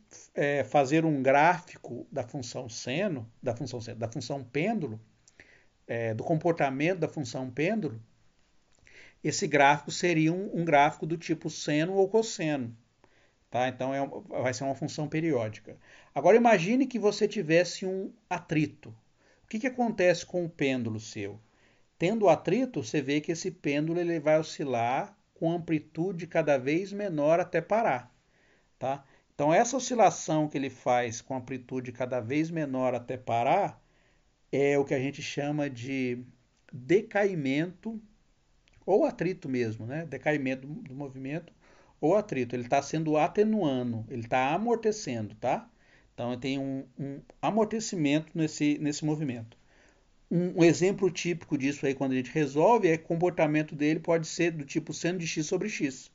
fazer um gráfico da função seno, da função pêndulo, do comportamento da função pêndulo, esse gráfico seria um gráfico do tipo seno ou cosseno. Tá? Então vai ser uma função periódica. Agora imagine que você tivesse um atrito. O que acontece com o pêndulo seu? Tendo atrito, você vê que esse pêndulo ele vai oscilar com amplitude cada vez menor até parar. Tá? Então essa oscilação que ele faz com amplitude cada vez menor até parar é o que a gente chama de decaimento ou atrito mesmo, né? Decaimento do movimento ou atrito. Ele está sendo atenuando, ele está amortecendo, tá? Então tem um amortecimento nesse movimento. Um exemplo típico disso aí quando a gente resolve é que o comportamento dele pode ser do tipo seno de x sobre x.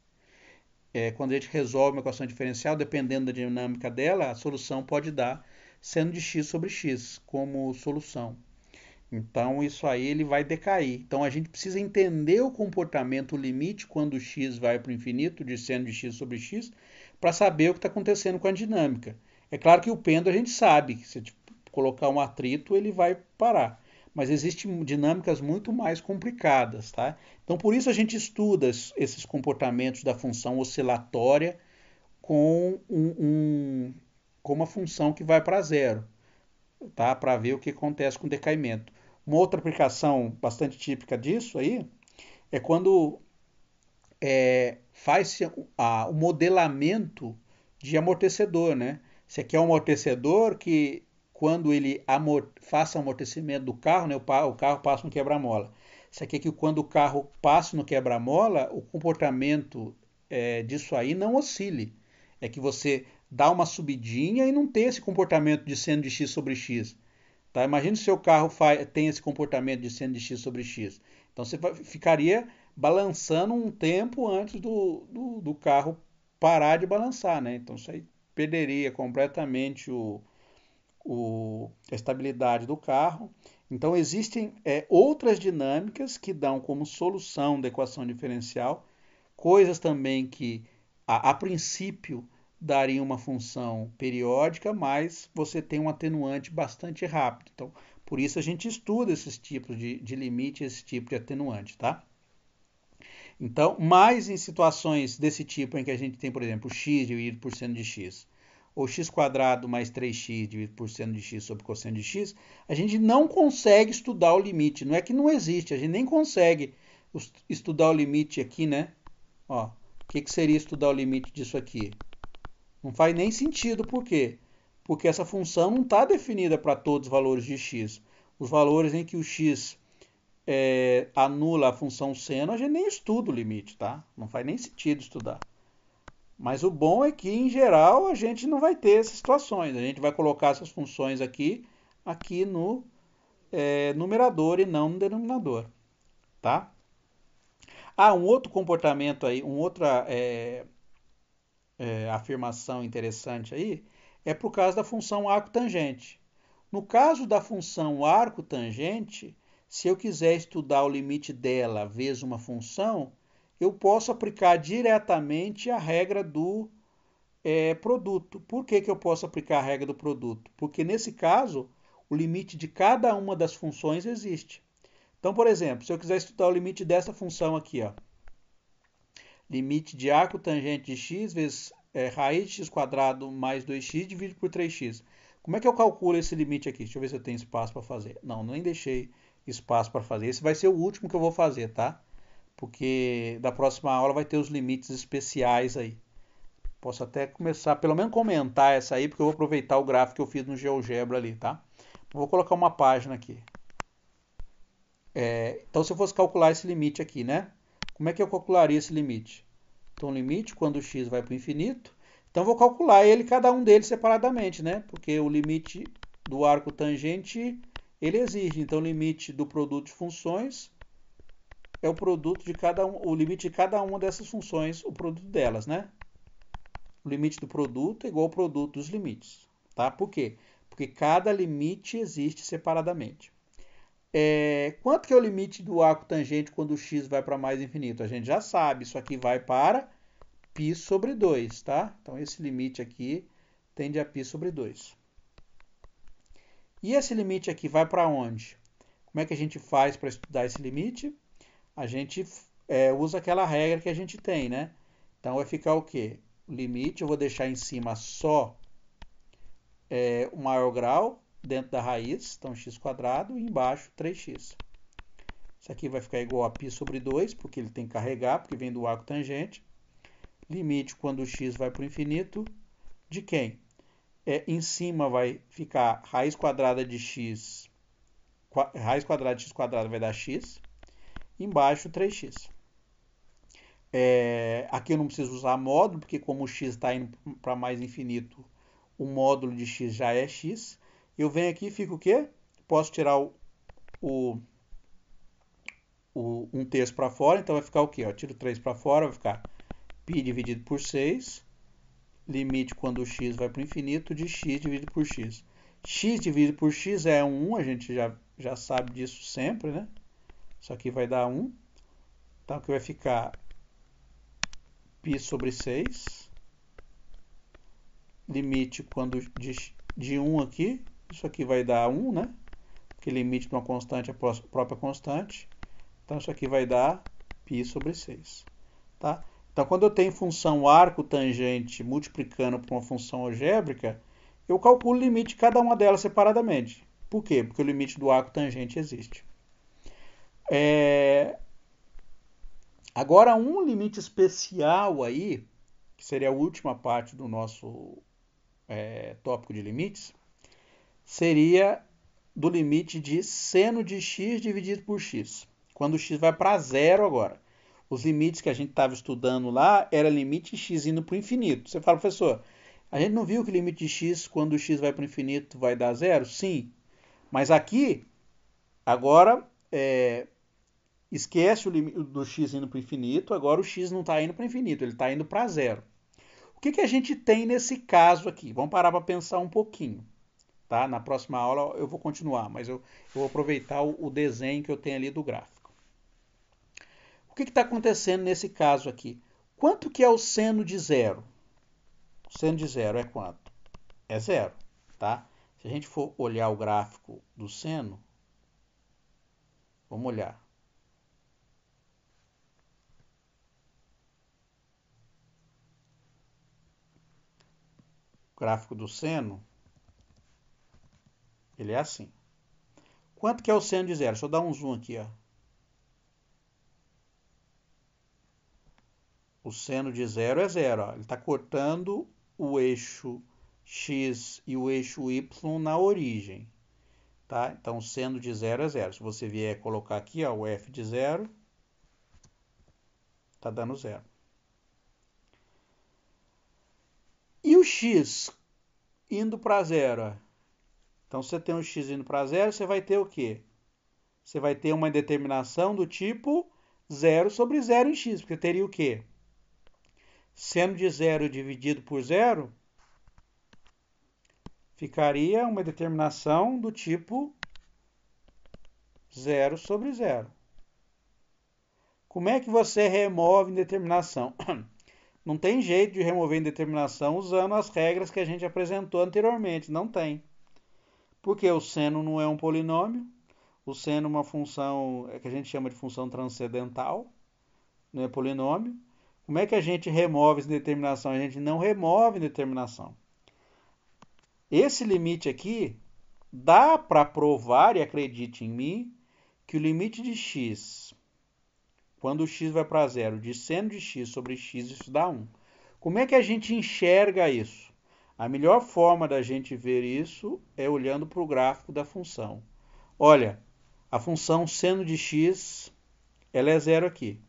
Quando a gente resolve uma equação diferencial, dependendo da dinâmica dela, a solução pode dar seno de x sobre x como solução. Então isso aí ele vai decair. Então a gente precisa entender o comportamento, o limite quando x vai para o infinito de seno de x sobre x, para saber o que está acontecendo com a dinâmica. É claro que o pêndulo a gente sabe que se colocar um atrito ele vai parar. Mas existem dinâmicas muito mais complicadas, tá? Então por isso a gente estuda esses comportamentos da função oscilatória com uma função que vai para zero, tá? Para ver o que acontece com o decaimento. Uma outra aplicação bastante típica disso aí é quando faz-se o modelamento de amortecedor, né? Você quer um amortecedor que quando ele faça o amortecimento do carro, né, o carro passa no quebra-mola. Você quer que quando o carro passe no quebra-mola, o comportamento disso aí não oscile. É que você dá uma subidinha e não tem esse comportamento de seno de x sobre x. Tá? Imagina se o seu carro tem esse comportamento de seno de x sobre x. Então você ficaria balançando um tempo antes do carro parar de balançar. Né? Então isso aí perderia completamente a estabilidade do carro. Então existem outras dinâmicas que dão como solução da equação diferencial coisas também que a princípio daria uma função periódica, mas você tem um atenuante bastante rápido. Então, por isso a gente estuda esses tipos de limite, esse tipo de atenuante, tá? Então, mais em situações desse tipo em que a gente tem, por exemplo, x dividido por seno de x, ou x quadrado mais 3x dividido por seno de x sobre cosseno de x, a gente não consegue estudar o limite. Não é que não existe, a gente nem consegue estudar o limite aqui, né? Ó, o que seria estudar o limite disso aqui? Não faz nem sentido, por quê? Porque essa função não está definida para todos os valores de x. Os valores em que o x anula a função seno, a gente nem estuda o limite, tá? Não faz nem sentido estudar. Mas o bom é que, em geral, a gente não vai ter essas situações. A gente vai colocar essas funções aqui no numerador e não no denominador, tá? Um outro comportamento aí, uma outra afirmação interessante aí, é por causa da função arco-tangente. No caso da função arco-tangente, se eu quiser estudar o limite dela vezes uma função, eu posso aplicar diretamente a regra do produto. Por que eu posso aplicar a regra do produto? Porque nesse caso, o limite de cada uma das funções existe. Então, por exemplo, se eu quiser estudar o limite dessa função aqui, ó, limite de arco tangente de x vezes raiz de x quadrado mais 2x dividido por 3x. Como é que eu calculo esse limite aqui? Deixa eu ver se eu tenho espaço para fazer. Não, nem deixei espaço para fazer. Esse vai ser o último que eu vou fazer, tá? Porque da próxima aula vai ter os limites especiais aí. Posso até começar, pelo menos comentar essa aí, porque eu vou aproveitar o gráfico que eu fiz no GeoGebra ali, tá? Vou colocar uma página aqui. Então, se eu fosse calcular esse limite aqui, né? Como é que eu calcularia esse limite? Então, o limite, quando x vai para o infinito, então vou calcular ele, cada um deles separadamente, né? Porque o limite do arco tangente, ele exige. Então, o limite do produto de funções é o produto de cada um, o limite de cada uma dessas funções, o produto delas, né? O limite do produto é igual ao produto dos limites, tá? Por quê? porque cada limite existe separadamente. Quanto que é o limite do arco tangente quando o x vai para mais infinito? A gente já sabe, isso aqui vai para π sobre 2, tá? Então esse limite aqui tende a π sobre 2. E esse limite aqui vai para onde? Como é que a gente faz para estudar esse limite? A gente usa aquela regra que a gente tem, né? Então vai ficar o quê? O limite eu vou deixar em cima só o maior grau dentro da raiz, então x², e embaixo 3x. Isso aqui vai ficar igual a π sobre 2, porque ele tem que carregar, porque vem do arco tangente. Limite quando o x vai para o infinito, de quem? Em cima vai ficar raiz quadrada de x, raiz quadrada de x² vai dar x, embaixo 3x. Aqui eu não preciso usar módulo, porque como o x está indo para mais infinito, o módulo de x já é x. Eu venho aqui e fico o quê? Posso tirar um terço para fora, então vai ficar o quê? Eu tiro 3 para fora, vai ficar π dividido por 6, limite quando o x vai para o infinito de x dividido por x. X dividido por x é 1, a gente já sabe disso sempre, né? Isso aqui vai dar 1. Então aqui vai ficar π sobre 6. Limite quando de 1 aqui, isso aqui vai dar 1, né? Porque limite de uma constante é a própria constante. Então isso aqui vai dar π sobre 6. Tá? Então quando eu tenho função arco tangente multiplicando por uma função algébrica, eu calculo o limite de cada uma delas separadamente. Por quê? Porque o limite do arco tangente existe. Agora, um limite especial aí, que seria a última parte do nosso tópico de limites, seria do limite de seno de x dividido por x. Quando o x vai para zero agora. Os limites que a gente estava estudando lá era limite x indo para o infinito. Você fala, professor, a gente não viu que o limite de x, quando o x vai para o infinito, vai dar zero? Sim. Mas aqui, agora, esquece o limite do x indo para o infinito, agora o x não está indo para o infinito, ele está indo para zero. O que a gente tem nesse caso aqui? Vamos parar para pensar um pouquinho. Tá? Na próxima aula eu vou continuar, mas eu vou aproveitar o desenho que eu tenho ali do gráfico. O que está acontecendo nesse caso aqui? Quanto que é o seno de zero? O seno de zero é quanto? É zero. Tá? Se a gente for olhar o gráfico do seno, vamos olhar. O gráfico do seno, ele é assim. Quanto que é o seno de zero? Deixa eu dar um zoom aqui. Ó. O seno de zero é zero. Ó. Ele está cortando o eixo x e o eixo y na origem. Tá? Então, o seno de zero é zero. Se você vier colocar aqui ó, o f de zero, está dando zero. E o x indo para zero? Ó. Então, se você tem um x indo para zero, você vai ter o quê? Você vai ter uma determinação do tipo zero sobre zero em x, porque teria o quê? Seno de zero dividido por zero ficaria uma determinação do tipo zero sobre zero. Como é que você remove indeterminação? Não tem jeito de remover indeterminação usando as regras que a gente apresentou anteriormente. Não tem. Porque o seno não é um polinômio. O seno é uma função que a gente chama de função transcendental. Não é polinômio. Como é que a gente remove essa indeterminação? A gente não remove indeterminação. Esse limite aqui, dá para provar, e acredite em mim, que o limite de x, quando o x vai para zero, de seno de x sobre x, isso dá 1. Como é que a gente enxerga isso? A melhor forma da gente ver isso é olhando para o gráfico da função. Olha, a função seno de x, ela é zero aqui.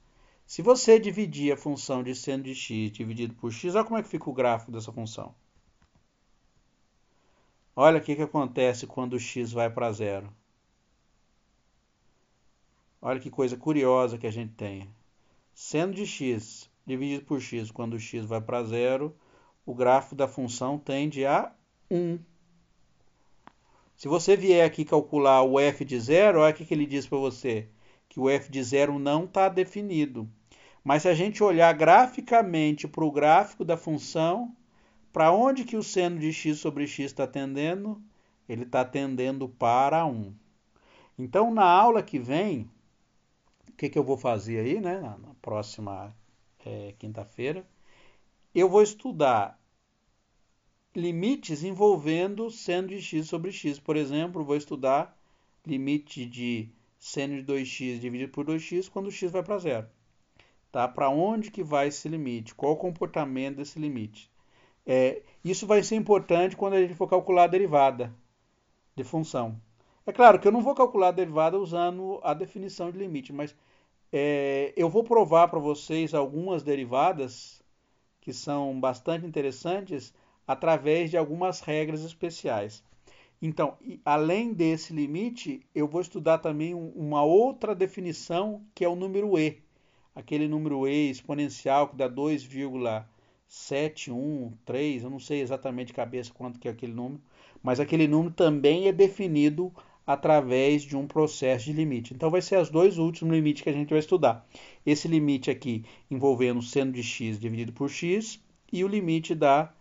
Se você dividir a função de seno de x dividido por x, olha como é que fica o gráfico dessa função. Olha o que acontece quando o x vai para zero. Olha que coisa curiosa que a gente tem. Seno de x dividido por x, quando o x vai para zero, o gráfico da função tende a 1. Se você vier aqui calcular o f de zero, olha o que ele diz para você, que o f de zero não está definido. Mas se a gente olhar graficamente para o gráfico da função, para onde que o seno de x sobre x está tendendo? Ele está tendendo para 1. Então, na aula que vem, o que eu vou fazer aí, né, na próxima quinta-feira, eu vou estudar limites envolvendo seno de x sobre x. Por exemplo, vou estudar limite de seno de 2x dividido por 2x quando x vai para zero. Tá? Para onde que vai esse limite? Qual o comportamento desse limite? Isso vai ser importante quando a gente for calcular a derivada de função. É claro que eu não vou calcular a derivada usando a definição de limite, mas eu vou provar para vocês algumas derivadas que são bastante interessantes através de algumas regras especiais. Então, além desse limite, eu vou estudar também uma outra definição que é o número e. Aquele número e exponencial que dá 2,713, eu não sei exatamente de cabeça quanto que é aquele número, mas aquele número também é definido através de um processo de limite. Então vai ser os dois últimos limites que a gente vai estudar. Esse limite aqui envolvendo seno de x dividido por x e o limite da